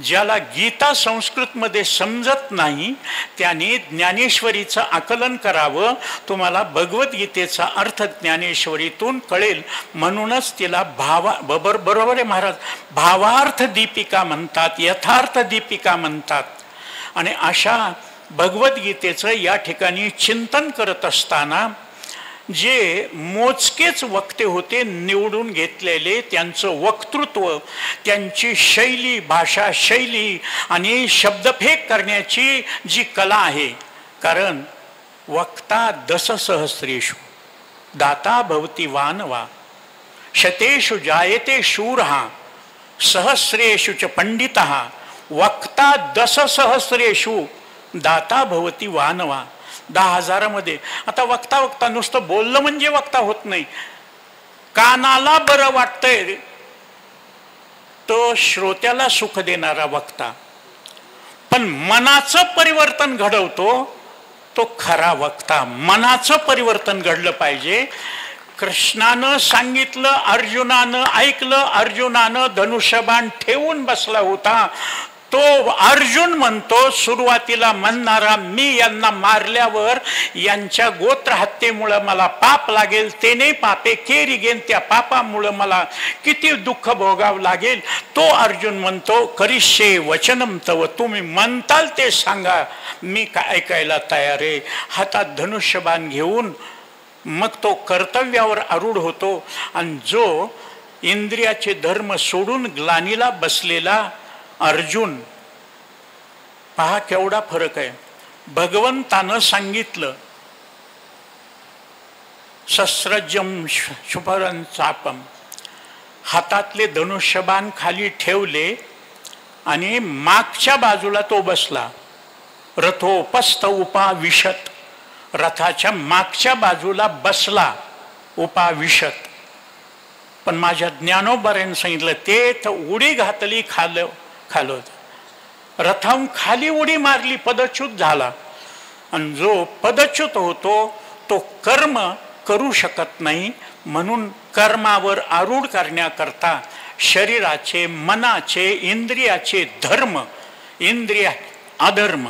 ज्याला गीता संस्कृतमध्ये समजत नाही त्याने ज्ञानेश्वरीचं आकलन करावं. तुम्हाला भगवद्गीतेचा अर्थ ज्ञानेश्वरीतून कळेल. म्हणूनच तिला बरोबर आहे महाराज, भावार्थ दीपिका म्हणतात, यथार्थ दीपिका म्हणतात. आणि अशा भगवद्गीतेचं या ठिकाणी चिंतन करत असताना जे मोजकेच वक्ते होते निवडून घेतलेले, त्यांचं वक्तृत्व, त्यांची शैली, भाषा शैली आणि शब्दफेक करण्याची जी कला आहे. कारण वक्ता दशसहस्रेषु दाता भवति वानवा शतेषु जायते शूरः सहस्रेषु च पंडितः वक्ता दशसहस्रेषु दाता भवति वानवा. 10,000मध्ये. आता वक्ता वक्ता नुसतं बोललं म्हणजे वक्ता होत नाही. कानाला बरं वाटतंय तो श्रोत्याला सुख देणारा वक्ता, पण मनाचं परिवर्तन घडवतो तो खरा वक्ता. मनाचं परिवर्तन घडलं पाहिजे. कृष्णानं सांगितलं, अर्जुनानं ऐकलं, अर्जुनानं धनुष्यबाण ठेवून बसला होता. तो अर्जुन म्हणतो, सुरुवातीला म्हणणारा, मी यांना मारल्यावर यांच्या गोत्र हत्येमुळे मला पाप लागेल, ते नाही पापे केरी गेन, त्या पापामुळे मला किती दुःख भोगावं लागेल. तो अर्जुन म्हणतो, करिष्ये वचनम तव, तुम्ही म्हणताल ते सांगा, मी काय ऐकायला तयार आहे. हातात धनुष्यबाण घेऊन मग तो कर्तव्यावर आरूढ होतो. आणि जो इंद्रियाचे धर्म सोडून ग्लानीला बसलेला अर्जुन, पहा केवढा फरक आहे. भगवंतानं सांगितलं, शस्त्रजम शुभरं चापम, हातातले धनुष्यबाण खाली ठेवले आणि मागच्या बाजूला तो बसला. रथोपस्थ उपाविशत, रथाच्या मागच्या बाजूला बसला उपाविशत. पण माझ्या ज्ञानोबाऱ्याने सांगितलं, ते तर उडी घातली खालो, रथाहून खाली उडी मारली, पदच्युत झाला. आणि जो पदच्युत होतो तो कर्म करू शकत नाही. म्हणून कर्मावर आरूढ करण्याकरता शरीराचे, मनाचे, इंद्रियाचे धर्म, इंद्रिय अधर्म,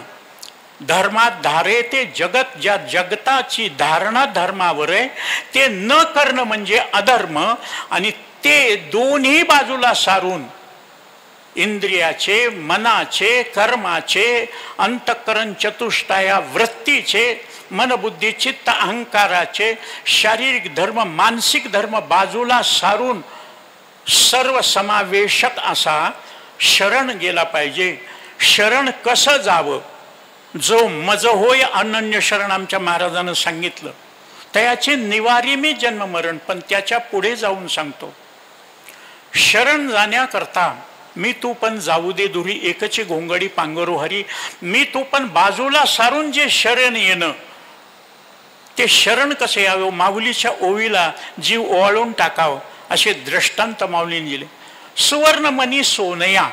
धर्मात धारे ते जगत, ज्या जगताची धारणा धर्मावर आहे ते न करणं म्हणजे अधर्म. आणि ते दोन्ही बाजूला सारून इंद्रियाचे, मनाचे, कर्माचे, अंतःकरण चतुष्टया वृत्तीचे, मनबुद्धी चित्त अहंकाराचे, शारीरिक धर्म, मानसिक धर्म बाजूला सारून सर्व समावेशक असा शरण गेला पाहिजे. शरण कसं जावं, जो मज होय अनन्य शरण आमच्या महाराजांना सांगितलं, त्याचे निवारी मी जन्म मरण. पण त्याच्या पुढे जाऊन सांगतो, शरण जाण्याकरता मी तू पण जाऊ दे दुरी, एकची घोंगडी पांगरो हरी, मी तू पण बाजूला सारून जे शरण येणं, ते शरण कसे यावं. माऊलीच्या ओवीला जीव ओवाळून टाकावं असे दृष्टांत माऊलीने दिले. सुवर्णमणी सोनया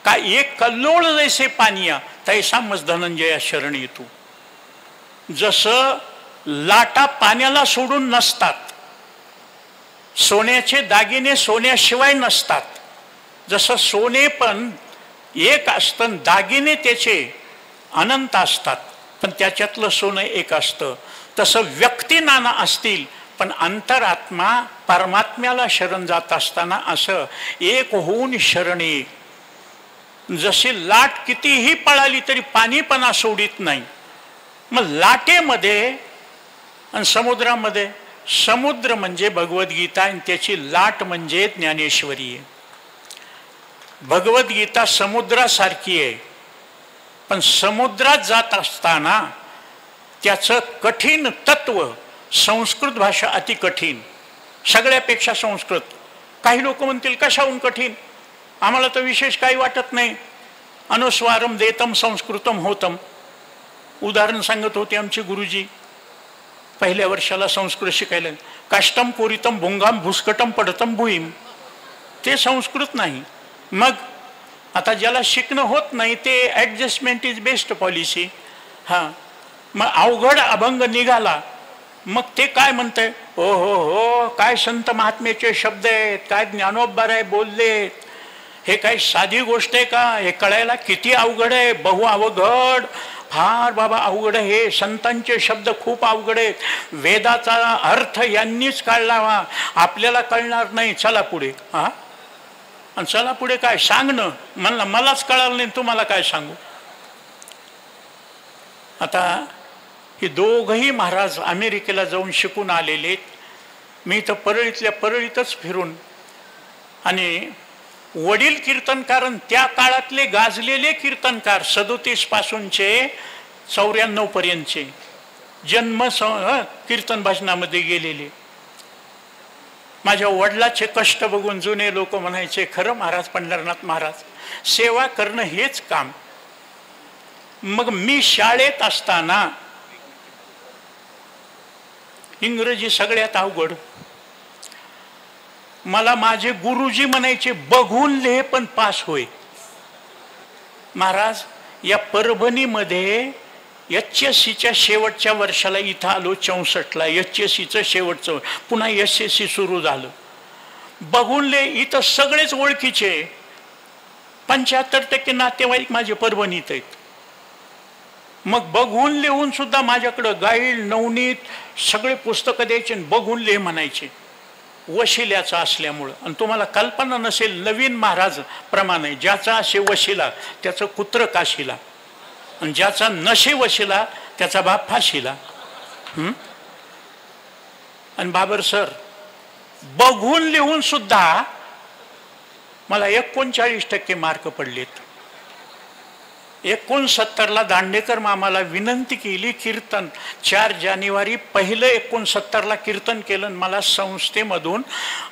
का एक कल्लोळ जैसे पानिया, तैसा मज धनंजया शरण येतो. जसं लाटा पाण्याला सोडून नसतात, सोन्याचे दागिने सोन्याशिवाय नसतात, जसं सोने पण एक असतं, दागिने त्याचे अनंत असतात, पण त्याच्यातलं सोनं एक असतं. तसं व्यक्ती नाना असतील, पण अंतरात्मा परमात्म्याला शरण जात असताना असं एक होऊन शरण ये. जशी लाट कितीही पळाली तरी पाणीपणा सोडित नाही. मग लाटेमध्ये आणि समुद्रामध्ये, समुद्र म्हणजे भगवद्गीता आणि त्याची लाट म्हणजे ज्ञानेश्वरी आहे. भगवद्गीता समुद्रासारखी आहे, पण समुद्रात जात असताना त्याचं कठीण तत्व संस्कृत भाषा अति कठीण, सगळ्यापेक्षा संस्कृत. काही लोक म्हणतील कशाहून कठीण, आम्हाला तर विशेष काही वाटत नाही. अनुस्वारम देतम संस्कृतम होतम. उदाहरण सांगत होते आमचे गुरुजी. पहिल्या वर्षाला संस्कृत शिकायला काष्टम कोरितम भुंगाम भुसकटम पडतम भुईम, ते संस्कृत नाही. मग आता ज्याला शिकणं होत नाही ते ॲडजस्टमेंट इज बेस्ट पॉलिसी. हां, मग अवघड अभंग निघाला, मग ते काय म्हणतंय, हो हो हो काय संत महात्म्याचे शब्द आहेत, काय ज्ञानोबराय बोललेत, हे काही साधी गोष्ट आहे का, हे कळायला किती अवघड आहे, बहु अवघड, फार बाबा अवघड आहे. हे संतांचे शब्द खूप अवघड आहेत, वेदाचा अर्थ यांनीच काढला, आपल्याला कळणार नाही, चला पुढे. हा, आणि चला पुढे काय सांगणं, म्हणलं मलाच कळालं नाही, तुम्हाला काय सांगू. आता हे दोघही महाराज अमेरिकेला जाऊन शिकून आलेले. मी इथं परळीतल्या परळीतच फिरून, आणि वडील कीर्तनकार, त्या काळातले गाजलेले कीर्तनकार 37 पासूनचे 94 पर्यंतचे जन्म कीर्तन भाषणामध्ये गेलेले. माझ्या वडिलाचे कष्ट बघून जुने लोक म्हणायचे, खरं महाराज पंढरनाथ महाराज सेवा करणं हेच काम. मग मी शाळेत असताना इंग्रजी सगळ्यात अवघड, मला माझे गुरुजी म्हणायचे बघून लिहे पण पास होय. महाराज या परभणीमध्ये HSCच्या शेवटच्या वर्षाला इथं आलो 64ला, HSCचं शेवटचं, पुन्हा SSC सुरू झालं. बघून लिहे, इथं सगळेच ओळखीचे, 75% नातेवाईक माझे परभणीत आहेत. मग बघून लिहून सुद्धा माझ्याकडं गाईड नवनीत सगळे पुस्तकं द्यायचे, बघून लिहे म्हणायचे, वशिल्याचा असल्यामुळं. आणि तुम्हाला कल्पना नसेल, नवीन महाराज प्रमाण आहे, ज्याचा असे वशिला त्याचं कुत्र काशीला, आणि ज्याचा नशे वशिला त्याचा बाप फाशीला. आणि बाबर सर बघून लिहून सुद्धा मला 39% मार्क पडलेत. 69ला दांडेकर मामाला विनंती केली कीर्तन, 4 जानेवारी पहिलं 69ला कीर्तन केलं. मला संस्थेमधून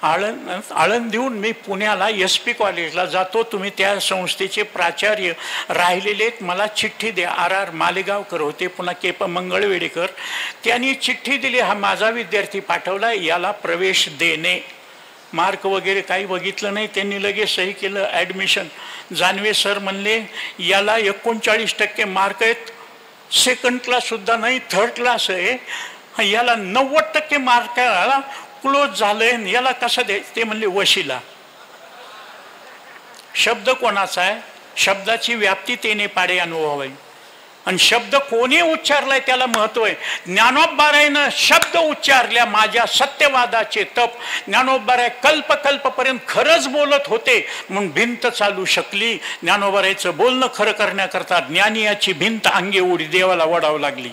आळंदीहून मी पुण्याला SP कॉलेजला जातो, तुम्ही त्या संस्थेचे प्राचार्य राहिलेले, मला चिठ्ठी द्या. RR मालेगावकर होते, पुन्हा KP मंगळवेडेकर, त्यांनी चिठ्ठी दिली, हा माझा विद्यार्थी पाठवला, याला प्रवेश देणे. मार्क वगैरे काही बघितलं नाही, त्यांनी लगेच सही केलं, ॲडमिशन. जानवे सर म्हणले याला 39% मार्क आहेत, सेकंड क्लास सुद्धा नाही, थर्ड क्लास आहे, याला 90% मार्क क्लोज झालंय, याला कसं द्यायचं. ते म्हणले वशिला. शब्द कोणाचा आहे, शब्दाची व्याप्ती तेने पाडे अनुभव आहे, आणि शब्द कोणी उच्चारलाय त्याला महत्व आहे. ज्ञानोबरायनं शब्द उच्चारल्या, माझ्या सत्यवादाचे तप. ज्ञानोबराय कल्पपर्यंत खरंच बोलत होते म्हणून भिंत चालू शकली. ज्ञानोबरायचं बोलणं खरं करण्याकरता ज्ञानियाची भिंत अंगे उडी देवाला वडावं लागली.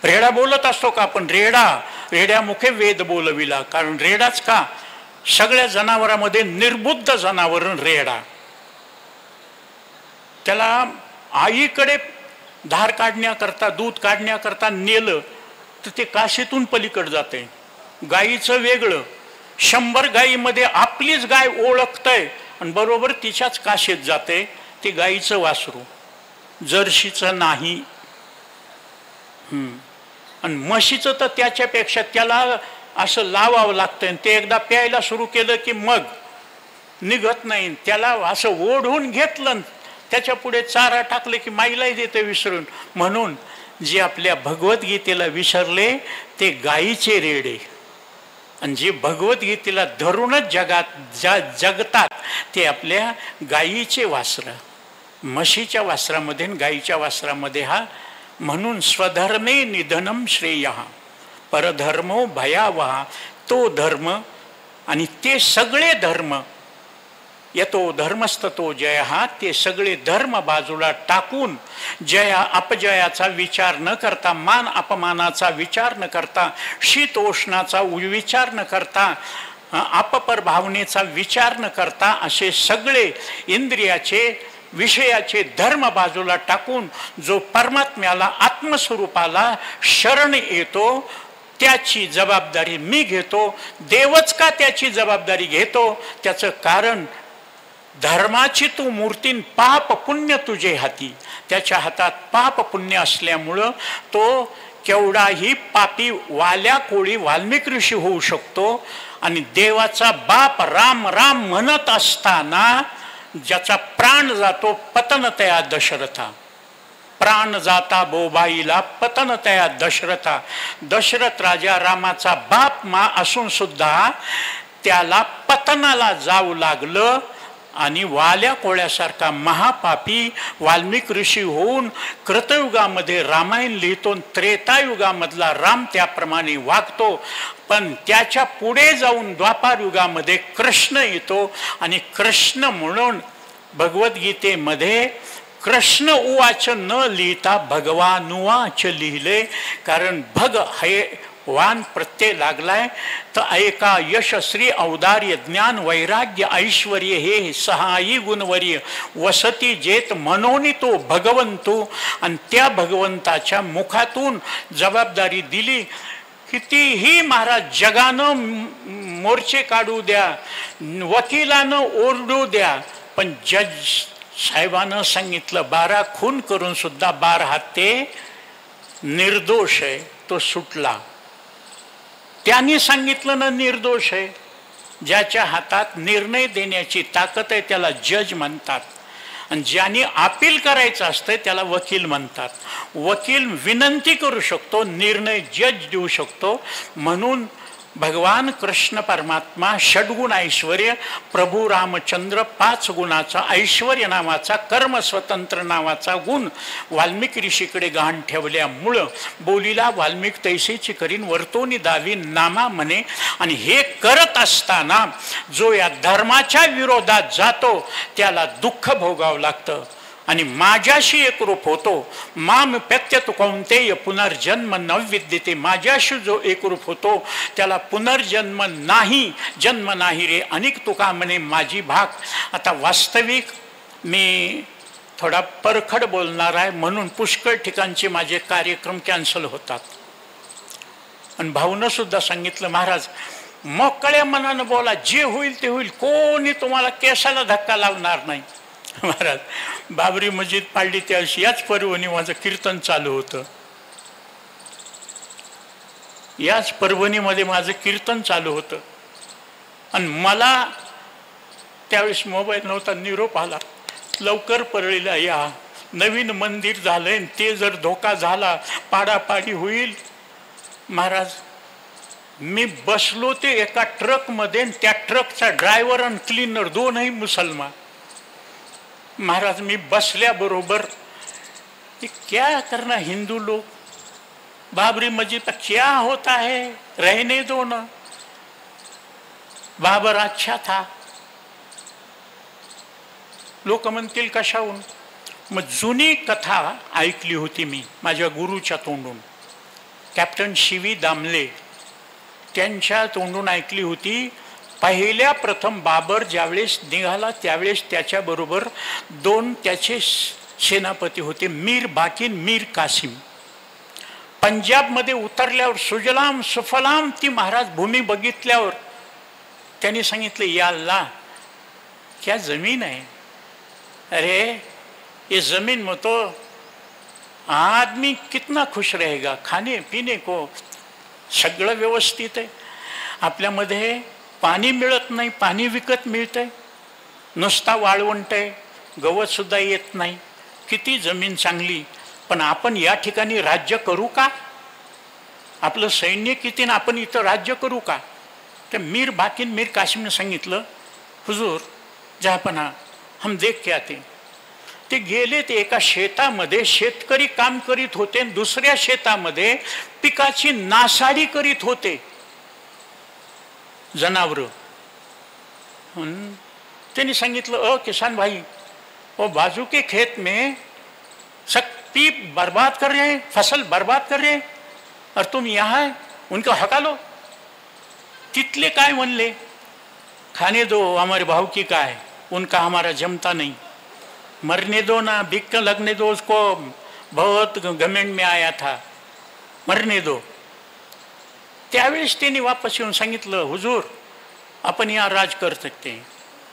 रेडा बोलत असतो का आपण, रेड्यामुखे वेद बोलविला, कारण रेडाच का, सगळ्या जनावरांमध्ये निर्बुद्ध जनावर रेडा. त्याला आईकडे धार काढण्याकरता, दूध काढण्याकरता नेलं तर ते काशीतून पलीकडे जाते. गाईचं वेगळं, 100 गायीमध्ये आपलीच गाय ओळखतंय आणि बरोबर तिच्याच काशीत जाते. ते गाईचं वासरू, जर्शीचं नाही. आणि म्हशीचं तर त्याच्यापेक्षा, त्याला असं लावावं लागतं, ते एकदा प्यायला सुरू केलं की मग निघत नाही. त्याला असं ओढून घेतलं, त्याच्या पुढे चारा टाकले की माईलाही देते विसरून. म्हणून जे आपल्या भगवद्गीतेला विसरले ते गायीचे रेडे, आणि जे भगवद्गीतेला धरूनच जगतात ते आपल्या गायीचे वासरं. म्हशीच्या वासरामध्ये गायीच्या वासरामध्ये हा. म्हणून स्वधर्मे निधनम श्रेय, परधर्मो भयावहा. तो धर्म आणि ते सगळे धर्म, यतो धर्मस्ततो जय, हा ते सगळे धर्म बाजूला टाकून जया अपजयाचा विचार न करता, मान अपमानाचा विचार न करता, शीतोष्णाचा विचार न करता, अपपर भावनेचा विचार न करता, असे सगळे इंद्रियाचे विषयाचे धर्म बाजूला टाकून जो परमात्म्याला आत्मस्वरूपाला शरण येतो त्याची जबाबदारी मी घेतो. देवच का त्याची जबाबदारी घेतो? त्याचं कारण धर्माची तू मूर्ती, पाप पुण्य तुझे हाती. त्याच्या हातात पाप पुण्य असल्यामुळं तो केवढाही पापी वाल्या कोळी वाल्मिक ऋषी होऊ शकतो. आणि देवाचा बाप राम राम म्हणत असताना ज्याचा प्राण जातो पतनतया दशरथा, प्राण जाता बोबाईला पतनतया दशरथा. दशरथ राजा रामाचा बाप मा असून सुद्धा त्याला पतनाला जाऊ लागलं. आणि वाल्या कोळ्यासारखा महापापी वाल्मिक ऋषी होऊन कृतयुगामध्ये रामायण लिहितो, त्रेतायुगामधला राम त्याप्रमाणे वागतो. पण त्याच्या पुढे जाऊन द्वापार युगामध्ये कृष्ण येतो. आणि कृष्ण म्हणून भगवद्गीतेमध्ये कृष्ण उवाच न लिहिता भगवानुवाच लिहिले. कारण भग हे वान प्रत्यय लागलाय. तर ऐका यशश्री औदार्य ज्ञान वैराग्य ऐश्वर्य हे सहायी गुणवर्य वसती जेत मनोनी तो भगवंतो. आणि त्या भगवंताच्या मुखातून जबाबदारी दिली. कितीही महाराज जगानं मोर्चे काढू द्या, वकिलानं ओरडू द्या, पण जज साहेबानं सांगितलं 12 खून करून सुद्धा 12 ते निर्दोष आहे, तो सुटला. त्यांनी सांगितलं ना निर्दोष आहे. ज्याच्या हातात निर्णय देण्याची ताकद आहे त्याला जज म्हणतात. आणि ज्यांनी अपील करायचं असतं त्याला वकील म्हणतात. वकील विनंती करू शकतो, निर्णय जज देऊ शकतो. म्हणून भगवान कृष्ण परमात्मा षडगुण ऐश्वर्य, प्रभू रामचंद्र 5 गुणाचा ऐश्वर्य नावाचा कर्म स्वतंत्र नावाचा गुण वाल्मिक ऋषीकडे गहाण ठेवल्यामुळं बोलीला वाल्मिक तैसेची करीन वर्तोनी दावी नामा म्हणे. आणि हे करत असताना जो या धर्माच्या विरोधात जातो त्याला दुःख भोगावं लागतं. आणि माझ्याशी एकरूप होतो. माम प्रत्यत कौंतेय पुनर्जन्म न विद्यते. माझ्याशी जो एकरूप होतो त्याला पुनर्जन्म नाही, जन्म नाही रे. अनेक तुका म्हणे माझी भाग. आता वास्तविक मी थोडा परखड बोलणार आहे म्हणून पुष्कळ ठिकाणचे माझे कार्यक्रम कॅन्सल होतात. आणि भाऊनं सुद्धा सांगितलं महाराज मोकळ्या मनानं बोला, जे होईल ते होईल, कोणी तुम्हाला केसाला धक्का लावणार नाही. महाराज बाबरी मस्जिद पाडली त्यावेळी याच परभणी माझं कीर्तन चालू होतं. याच परभणीमध्ये माझं कीर्तन चालू होतं. आणि मला त्यावेळेस मोबाईल नव्हता, निरोप आला लवकर परळीला या, नवीन मंदिर झालंय, ते जर धोका झाला पाडापाडी होईल. महाराज मी बसलो ते एका ट्रकमध्ये, त्या ट्रकचा ड्रायव्हर आणि क्लीनर दोनही मुसलमान. महाराज मी बसल्याबरोबर क्या करना हिंदू लोग, बाबरी मस्जिद पर क्या होता है, रहने दो ना, बाबर अच्छा था. लोक म्हणतील कशाहून. मग जुनी कथा ऐकली होती मी माझ्या गुरुच्या तोंडून, कॅप्टन शिवी दामले त्यांच्या तोंडून ऐकली होती. पहिल्या प्रथम बाबर ज्यावेळेस निघाला त्यावेळेस त्याच्याबरोबर 2 त्याचे सेनापती होते, मीर बाकिन, मीर कासिम. पंजाबमध्ये उतरल्यावर सुजलाम सुफलाम ती महाराज भूमी बघितल्यावर त्यांनी सांगितलं या अल्लाह क्या जमीन है, अरे ये जमीन में तो आदमी कितना खुश रहेगा, खाने पीने को सगळं व्यवस्थित आहे. आपल्यामध्ये पाणी मिळत नाही, पाणी विकत मिळतंय, नुसता वाळवंट आहे, गवत सुद्धा येत नाही. किती जमीन चांगली, पण आपण या ठिकाणी राज्य करू का? आपलं सैन्य किती ना आपण इथं राज्य करू का? तर मीर बाकिन मीर कासिमने सांगितलं हुजूर जहापना हम देख के आते. ते गेले, ते एका शेतामध्ये शेतकरी काम करीत होते, दुसऱ्या शेतामध्ये पिकाची नासाडी करीत होते जनावर. त्यांनी सांगितलं किसान भाई वो बाजू के खेत में सब पीप बर्बाद कर रहे हैं, फसल बर्बाद कर रहे हैं, और तुम यहाँ उनका हका लो. तिथले काय म्हणले, खाने दो हमारे भाव की का है, उनका हमारा जमता नहीं, मरने दो ना, भिक्क लगने दो, उसको बहुत घमंड में आया था, मरने दो. त्यावेळेस त्यांनी वापस येऊन सांगितलं, हुजूर आपण या राज कर सकते.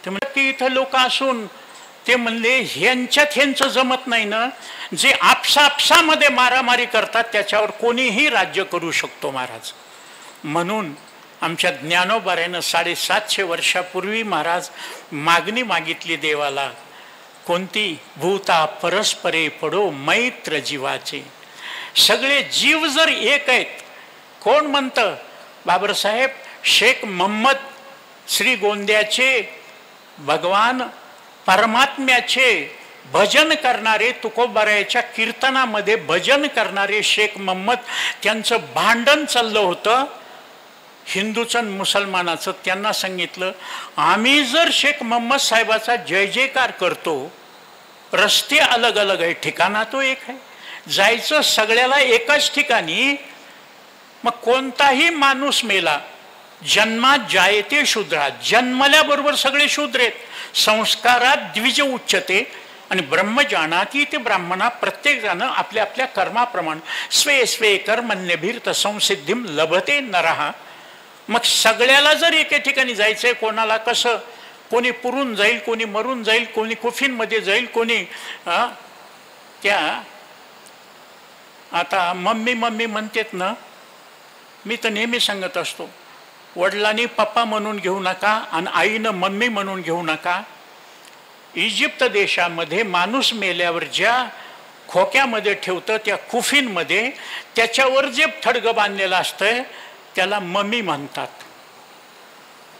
ते म्हणले की इथं लोक असून ते म्हणले ह्यांचं जमत नाही ना, जे आपसामध्ये मारामारी करतात त्याच्यावर कोणीही राज्य करू शकतो महाराज. म्हणून आमच्या ज्ञानोबाऱ्यानं 750 वर्षापूर्वी महाराज मागणी मागितली देवाला, कोणती? भूता परस्परे पडो मैत्र जीवाचे. सगळे जीव जर एक आहेत, कोण म्हणतं? बाबासाहेब शेख मोहम्मद श्रीगोंद्याचे भगवान परमात्म्याचे भजन करणारे, तुकोबारायाच्या कीर्तनामध्ये भजन करणारे शेख मोहम्मद, त्यांचं भांडण चाललं होतं हिंदूचं आणि मुसलमानाचं. त्यांना सांगितलं, आम्ही जर शेख मोहम्मद साहेबाचा जय जयकार करतो, रस्ते अलग अलग आहे, ठिकाणा तो एक आहे, जायचं सगळ्याला एकाच ठिकाणी. मग कोणताही माणूस मेला, जन्मात जायते शूद्रा, जन्मल्याबरोबर सगळे शूद्र आहेत. संस्कारात द्विज उच्चते आणि ब्रह्म जाणा की ते ब्राह्मणा. प्रत्येक जण आपल्या आपल्या कर्माप्रमाणे स्वे स्वे कर्मण्यभिर्त संसिद्धिम लभते नरहा. मग सगळ्याला जर एके ठिकाणी जायचंय, कोणाला कसं, कोणी पुरून जाईल, कोणी मरून जाईल, कोणी कुफिनमध्ये जाईल, कोणी त्या आता मम्मी मम्मी म्हणतात ना, मी तर नेहमी सांगत असतो, वडिलांनी पप्पा म्हणून घेऊ नका आणि आईनं मम्मी म्हणून घेऊ नका. इजिप्त देशामध्ये माणूस मेल्यावर ज्या खोक्यामध्ये ठेवतं, त्या कुफिनमध्ये त्याच्यावर जे थडगं बांधलेलं असतं त्याला मम्मी म्हणतात.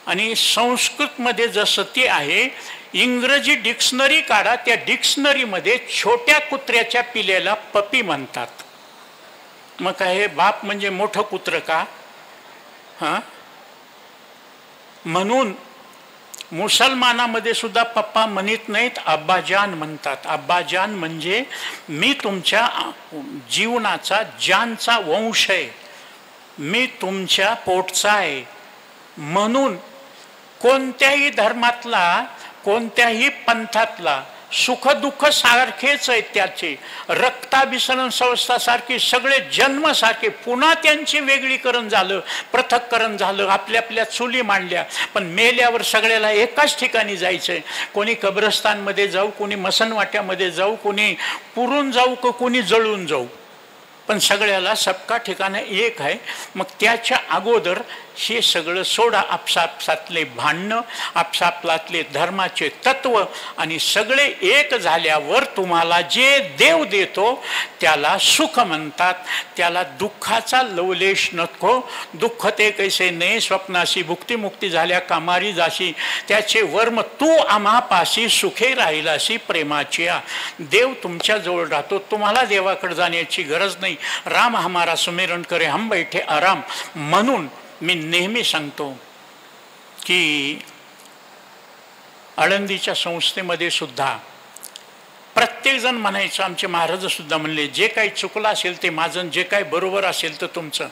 आणि संस्कृतमध्ये जसं ते आहे, इंग्रजी डिक्शनरी काढा, त्या डिक्शनरीमध्ये छोट्या कुत्र्याच्या पिल्याला पपी म्हणतात. मग काय हे बाप म्हणजे मोठं कुत्र का? म्हणून मुसलमानामध्ये सुद्धा पप्पा म्हणत नाहीत, अब्बाजान म्हणतात. अब्बाजान म्हणजे मी तुमच्या जीवनाचा जानचा वंश आहे, मी तुमच्या पोटचा आहे. म्हणून कोणत्याही धर्मातला, कोणत्याही पंथातला सुखदुःख सारखेच आहेत त्याचे. रक्ताभिसरण संस्थासारखे सगळे जन्म सारखे. पुन्हा त्यांचे वेगळीकरण झालं, पृथक्करण झालं, आपल्या आपल्या चुली मांडल्या, पण मेल्यावर सगळ्याला एकाच ठिकाणी जायचंय. कोणी कब्रस्तानमध्ये जाऊ, कोणी मसनवाट्यामध्ये जाऊ, कोणी पुरून जाऊ, कोणी जळून जाऊ, पण सगळ्याला सबका ठिकाण एक आहे. मग त्याच्या अगोदर हे सगळं सोडा, आपसापसातले भांडणं, आपसापसातले धर्माचे तत्व, आणि सगळे एक झाल्यावर तुम्हाला जे देव देतो त्याला सुख म्हणतात. त्याला दुःखाचा लवलेश नको. दुःख ते कैसे ने स्वप्नाशी भुक्तिमुक्ती झाल्या कामारी जाशी, त्याचे वर्म तू आम्हापाशी सुखे राहिलाशी प्रेमाची. देव तुमच्या जवळ राहतो, तुम्हाला देवाकडे जाण्याची गरज नाही. राम हमारा सुमिरन करे हम बैठे आराम. म्हणून मी नेहमी सांगतो की आळंदीच्या संस्थेमध्ये सुद्धा प्रत्येक जण म्हणायचं, आमचे महाराज सुद्धा म्हणले, जे काही चुकलं असेल ते माझं, जे काही बरोबर असेल तर तुमचं.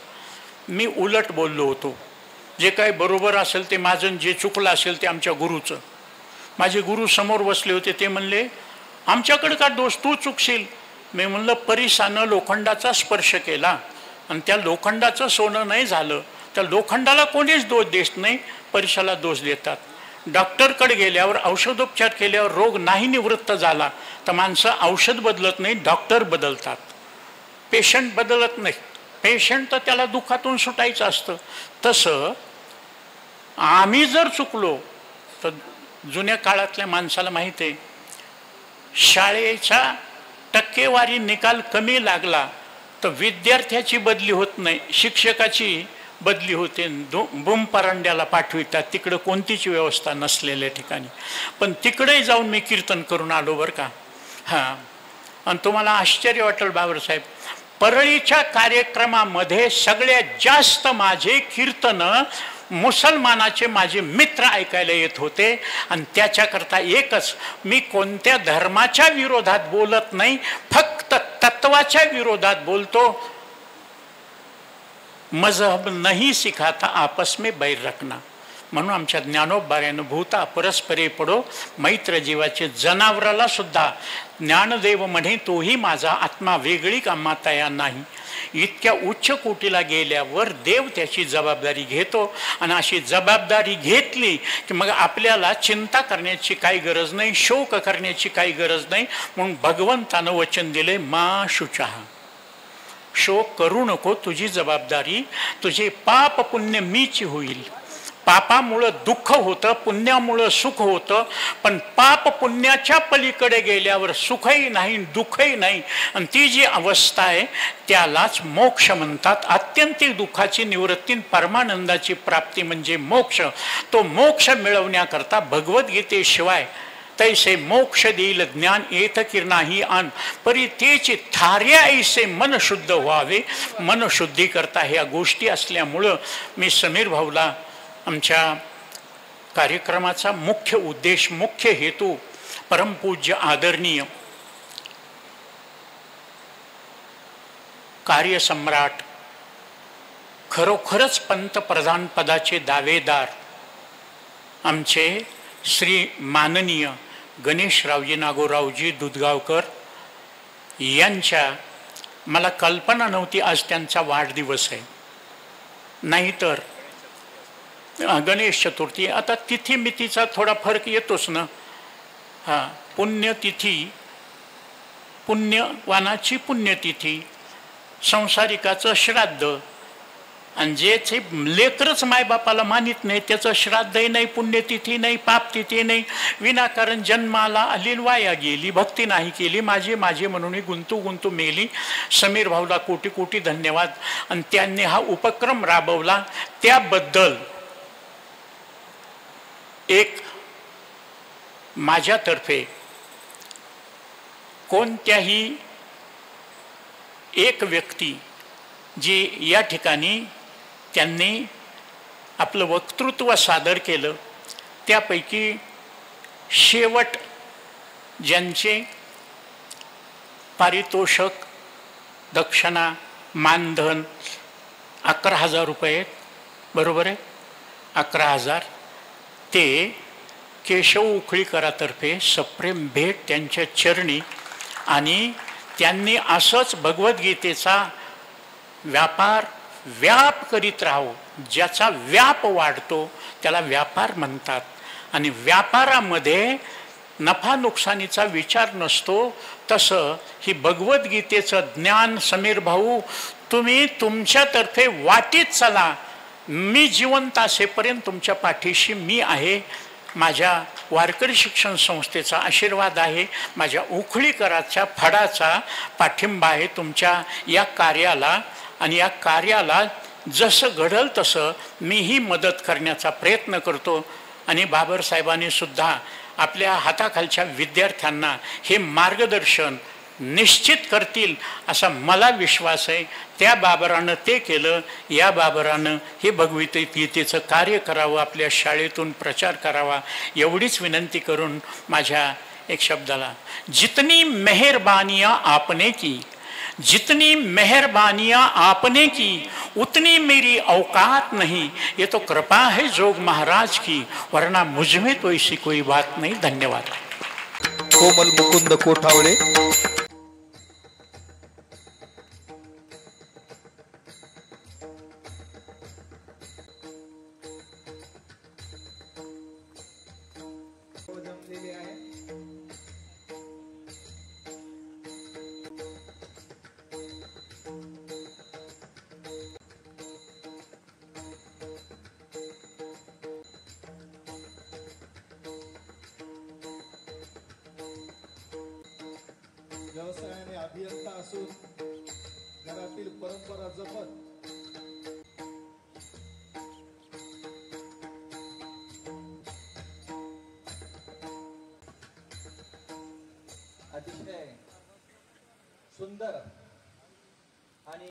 मी उलट बोललो होतो, जे काही बरोबर असेल ते माझं, जे चुकलं असेल ते आमच्या गुरुचं. माझे गुरु समोर बसले होते, ते म्हणले आमच्याकडे का दोष, तू चुकशील. मी म्हणलं परिसानं लोखंडाचा स्पर्श केला आणि त्या लोखंडाचं सोनं नाही झालं, त्या लोखंडाला कोणीच दोष देत नाही, परिसाला दोष देतात. डॉक्टरकडे गेल्यावर औषधोपचार केल्यावर रोग नाही निवृत्त झाला तर माणसं औषध बदलत नाही, डॉक्टर बदलतात. पेशंट बदलत नाही. पेशंट तर त्याला दुःखातून सुटायचं असतं. तसं आम्ही जर चुकलो तर जुन्या काळातल्या माणसाला माहिती आहे, शाळेचा टक्केवारी निकाल कमी लागला तर विद्यार्थ्याची बदली होत नाही, शिक्षकाची बदली होते. बुम परांड्याला पाठवितात, तिकडं कोणतीच व्यवस्था नसलेल्या ठिकाणी. पण तिकडे जाऊन मी कीर्तन करून आलो बरं का. हां, आणि तुम्हाला आश्चर्य वाटेल बाबासाहेब, परळीच्या कार्यक्रमामध्ये सगळ्यात जास्त माझे कीर्तन मुसलमानाचे माझे मित्र ऐकायला येत होते. आणि त्याच्याकरता एकच, मी कोणत्या धर्माच्या विरोधात बोलत नाही, फक्त तत्वाच्या विरोधात बोलतो. मजहब नहीं सिखाता आपस में बैर रखना. म्हणून आमच्या ज्ञानोबाऱ्यानं भूता परस्परे पडो मैत्र जीवाचे. जनावराला सुद्धा ज्ञानदेव म्हणे, तोही माझा आत्मा वेगळी कामातया नाही. इतक्या उच्च कोटीला गेल्यावर देव त्याची जबाबदारी घेतो आणि अशी जबाबदारी घेतली की मग आपल्याला चिंता करण्याची काही गरज नाही, शोक करण्याची काही गरज नाही. म्हणून भगवंतानं वचन दिले, मा शुचः, शोक करू नको, तुझी जबाबदारी, तुझे पाप पुण्य मीची होईल. पापामुळं दुःख होतं, पुण्यामुळं सुख होतं, पण पाप पुण्याच्या पलीकडे गेल्यावर सुखही नाही दुःखही नाही. आणि ती जी अवस्था आहे त्यालाच मोक्ष म्हणतात. आत्यंतिक दुःखाची निवृत्ती, परमानंदाची प्राप्ती म्हणजे मोक्ष. तो मोक्ष मिळवण्याकरता भगवद्गीतेशिवाय तैसे मोक्ष देईल ज्ञान येत की नाही आण, परी तेची थार्या ऐसे मन शुद्ध व्हावे. मनशुद्धी करता ह्या गोष्टी असल्यामुळं मी समीर भाऊला आमच्या कार्यक्रमाचा मुख्य उद्देश, मुख्य हेतू, परमपूज्य आदरणीय कार्यसम्राट, खरोखरच पंतप्रधान पदाचे दावेदार आमचे श्री माननीय गणेशरावजी नागोरावजी दुधगावकर यांच्या, मला कल्पना नव्हती आज त्यांचा वाढदिवस आहे, नाहीतर गणेश चतुर्थी. आता तिथी मितीचा थोडा फरक येतोच ना. हां, पुण्यतिथी, पुण्यवानाची पुण्यतिथी, संसारिकाचं श्राद्ध, आणि ज्याचे लेकरच मायबापाला मानित नाही त्याचं श्राद्धही नाही, पुण्यतिथी नाही, पापतिथी नाही, विनाकारण जन्माला आली वाया गेली, भक्ती नाही केली, माझे माझे म्हणून गुंतू मेली. समीर भाऊला कोटी कोटी धन्यवाद. आणि त्यांनी हा उपक्रम राबवला त्याबद्दल एक माझ्यातर्फे कोणत्याही एक व्यक्ती जी या ठिकाणी त्यांनी आपलं वक्तृत्व सादर केलं, त्यापैकी शेवट ज्यांचे पारितोषक, दक्षिणा, मानधन 11,000 रुपये, बरोबर आहे, 11,000, ते केशव उखळीकरातर्फे सप्रेम भेट त्यांच्या चरणी. आणि त्यांनी असंच भगवद्गीतेचा व्यापार व्याप करीत राहो. ज्याचा व्याप वाढतो त्याला व्यापार म्हणतात. आणि व्यापारामध्ये नफा नुकसानीचा विचार नसतो. तसं ही भगवद्गीतेचं ज्ञान समीर भाऊ तुम्ही तुमच्यातर्फे वाटीत चला. मी जिवंत असेपर्यंत तुमच्या पाठीशी मी आहे. माझ्या वारकरी शिक्षण संस्थेचा आशीर्वाद आहे, माझ्या उखळीकराच्या फडाचा पाठिंबा आहे तुमच्या या कार्याला. आणि या कार्याला जसं घडल तसं मीही मदत करण्याचा प्रयत्न करतो. आणि बाबासाहेबांनी सुद्धा आपल्या हाताखालच्या विद्यार्थ्यांना हे मार्गदर्शन निश्चित करतील असा मला विश्वास आहे. त्या बाबरानं ते केलं. या बाबरानं हे भगवद्गीतेचं कार्य करावं, आपल्या शाळेतून प्रचार करावा, एवढीच विनंती करून माझ्या एक शब्दाला, जितनी मेहरबानियाँ आपने की, जितनी मेहरबानियाँ आपने की, उतनी मेरी औकात नहीं. ये तो कृपा है जोग महाराज की, वरना मुझमें तो ऐसी कोई बात नहीं. धन्यवाद. कोमल मुकुंद कोठावळे. व्यवसायाने अभियंता असून घरातील परंपरा जपत अतिशय सुंदर आणि